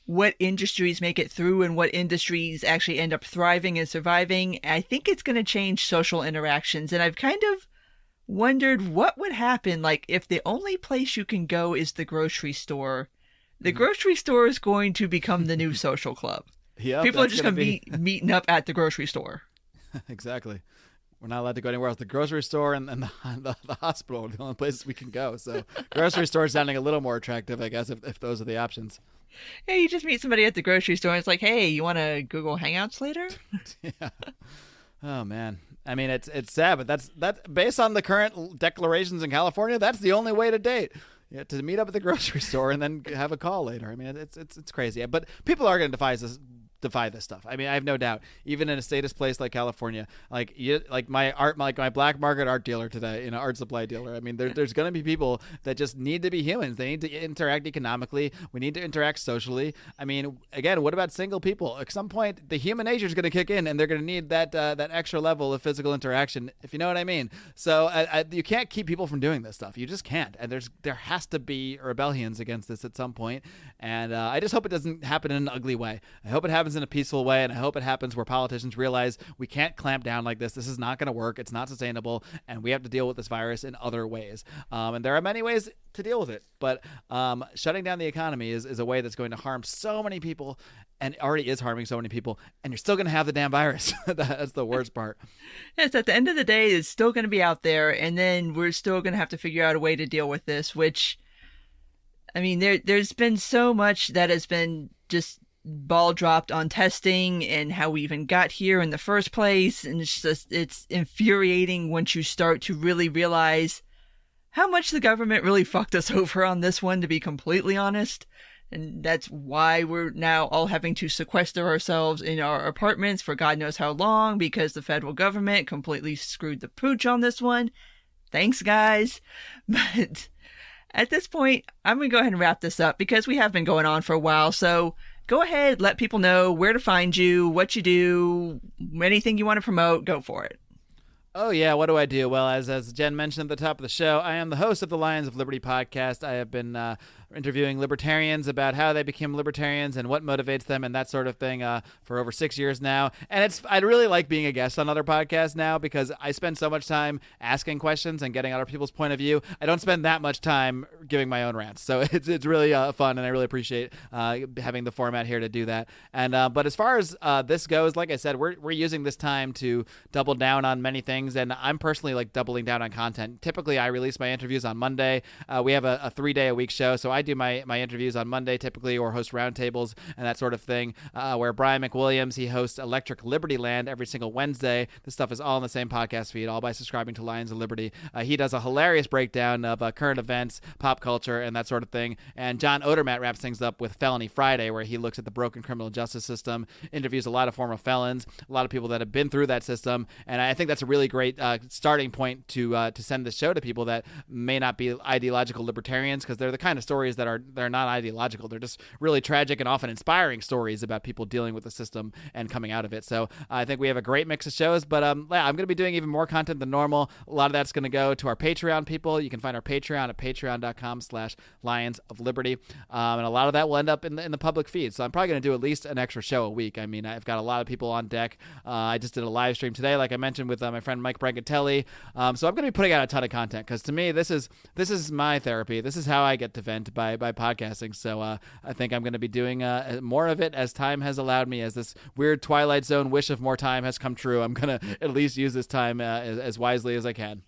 what industries make it through and what industries actually end up thriving and surviving. I think it's going to change social interactions, and I've kind of wondered what would happen if the only place you can go is the grocery store. The grocery store is going to become the new social club. Yep, people are just going to be meeting up at the grocery store. Exactly. We're not allowed to go anywhere else. The grocery store and the hospital are the only places we can go. So grocery store is sounding a little more attractive, I guess, if those are the options. Yeah, you just meet somebody at the grocery store and it's like, hey, you want to Google Hangouts later? Yeah. Oh, man. I mean, it's sad, but that's based on the current declarations in California, that's the only way to date. Yeah, to meet up at the grocery store and then have a call later. I mean, it's crazy. But people are going to defy this stuff. I mean, I have no doubt. Even in a statist place like California, like my black market art dealer today, art supply dealer. I mean, there's going to be people that just need to be humans. They need to interact economically. We need to interact socially. I mean, again, what about single people? At some point, the human nature is going to kick in, and they're going to need that extra level of physical interaction, if you know what I mean. So you can't keep people from doing this stuff. You just can't. And there has to be rebellions against this at some point. And I just hope it doesn't happen in an ugly way. I hope it happens in a peaceful way, and I hope it happens where politicians realize we can't clamp down like this. This is not going to work. It's not sustainable, and we have to deal with this virus in other ways. And there are many ways to deal with it, but shutting down the economy is a way that's going to harm so many people, and already is harming so many people, and you're still going to have the damn virus. That's the worst part. Yes, at the end of the day, it's still going to be out there, and then we're still going to have to figure out a way to deal with this, which, I mean, there's been so much that has been just ball dropped on testing and how we even got here in the first place. And it's infuriating once you start to really realize how much the government really fucked us over on this one, to be completely honest. And that's why we're now all having to sequester ourselves in our apartments for God knows how long, because the federal government completely screwed the pooch on this one. Thanks, guys. But at this point, I'm going to go ahead and wrap this up because we have been going on for a while. So go ahead, let people know where to find you, what you do, anything you want to promote, go for it. Oh, yeah. What do I do? Well, as Jen mentioned at the top of the show, I am the host of the Lions of Liberty podcast. I have been interviewing libertarians about how they became libertarians and what motivates them and that sort of thing for over 6 years now. And I really like being a guest on other podcasts now because I spend so much time asking questions and getting other people's point of view. I don't spend that much time giving my own rants. So it's really fun, and I really appreciate having the format here to do that. And but as far as this goes, like I said, we're using this time to double down on many things, and I'm personally like doubling down on content. Typically, I release my interviews on Monday. We have a 3-day-a-week show, so I do my interviews on Monday typically, or host roundtables and that sort of thing, where Brian McWilliams, he hosts Electric Liberty Land every single Wednesday. This stuff is all in the same podcast feed, all by subscribing to Lions of Liberty. He does a hilarious breakdown of current events, pop culture, and that sort of thing. And John Odermatt wraps things up with Felony Friday, where he looks at the broken criminal justice system, interviews a lot of former felons, a lot of people that have been through that system. And I think that's a really great starting point to send the show to people that may not be ideological libertarians, because they're the kind of stories that they're not ideological. They're just really tragic and often inspiring stories about people dealing with the system and coming out of it. So I think we have a great mix of shows, but I'm going to be doing even more content than normal. A lot of that's going to go to our Patreon people. You can find our Patreon at patreon.com/Lions of Liberty. And a lot of that will end up in the public feed. So I'm probably going to do at least an extra show a week. I mean, I've got a lot of people on deck. I just did a live stream today, like I mentioned, with my friend Mike Brancatelli. So I'm going to be putting out a ton of content, because to me, this is my therapy. This is how I get to vent by podcasting. So I think I'm going to be doing more of it as time has allowed me, as this weird Twilight Zone wish of more time has come true. I'm going to at least use this time as wisely as I can.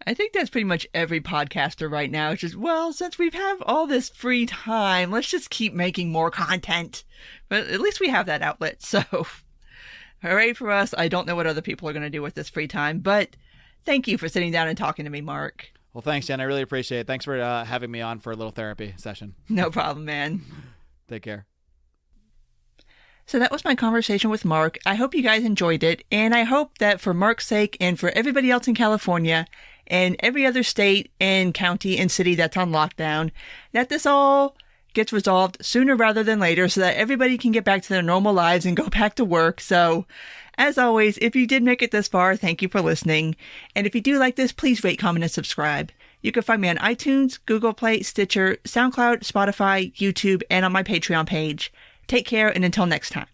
I think that's pretty much every podcaster right now. It's just, well, since we have all this free time, let's just keep making more content. But at least we have that outlet. So hooray for us. I don't know what other people are going to do with this free time, but thank you for sitting down and talking to me, Mark. Well, thanks, Jen. I really appreciate it. Thanks for having me on for a little therapy session. No problem, man. Take care. So that was my conversation with Mark. I hope you guys enjoyed it, and I hope that for Mark's sake and for everybody else in California and every other state and county and city that's on lockdown, that this all gets resolved sooner rather than later so that everybody can get back to their normal lives and go back to work. So as always, if you did make it this far, thank you for listening. And if you do like this, please rate, comment, and subscribe. You can find me on iTunes, Google Play, Stitcher, SoundCloud, Spotify, YouTube, and on my Patreon page. Take care, and until next time.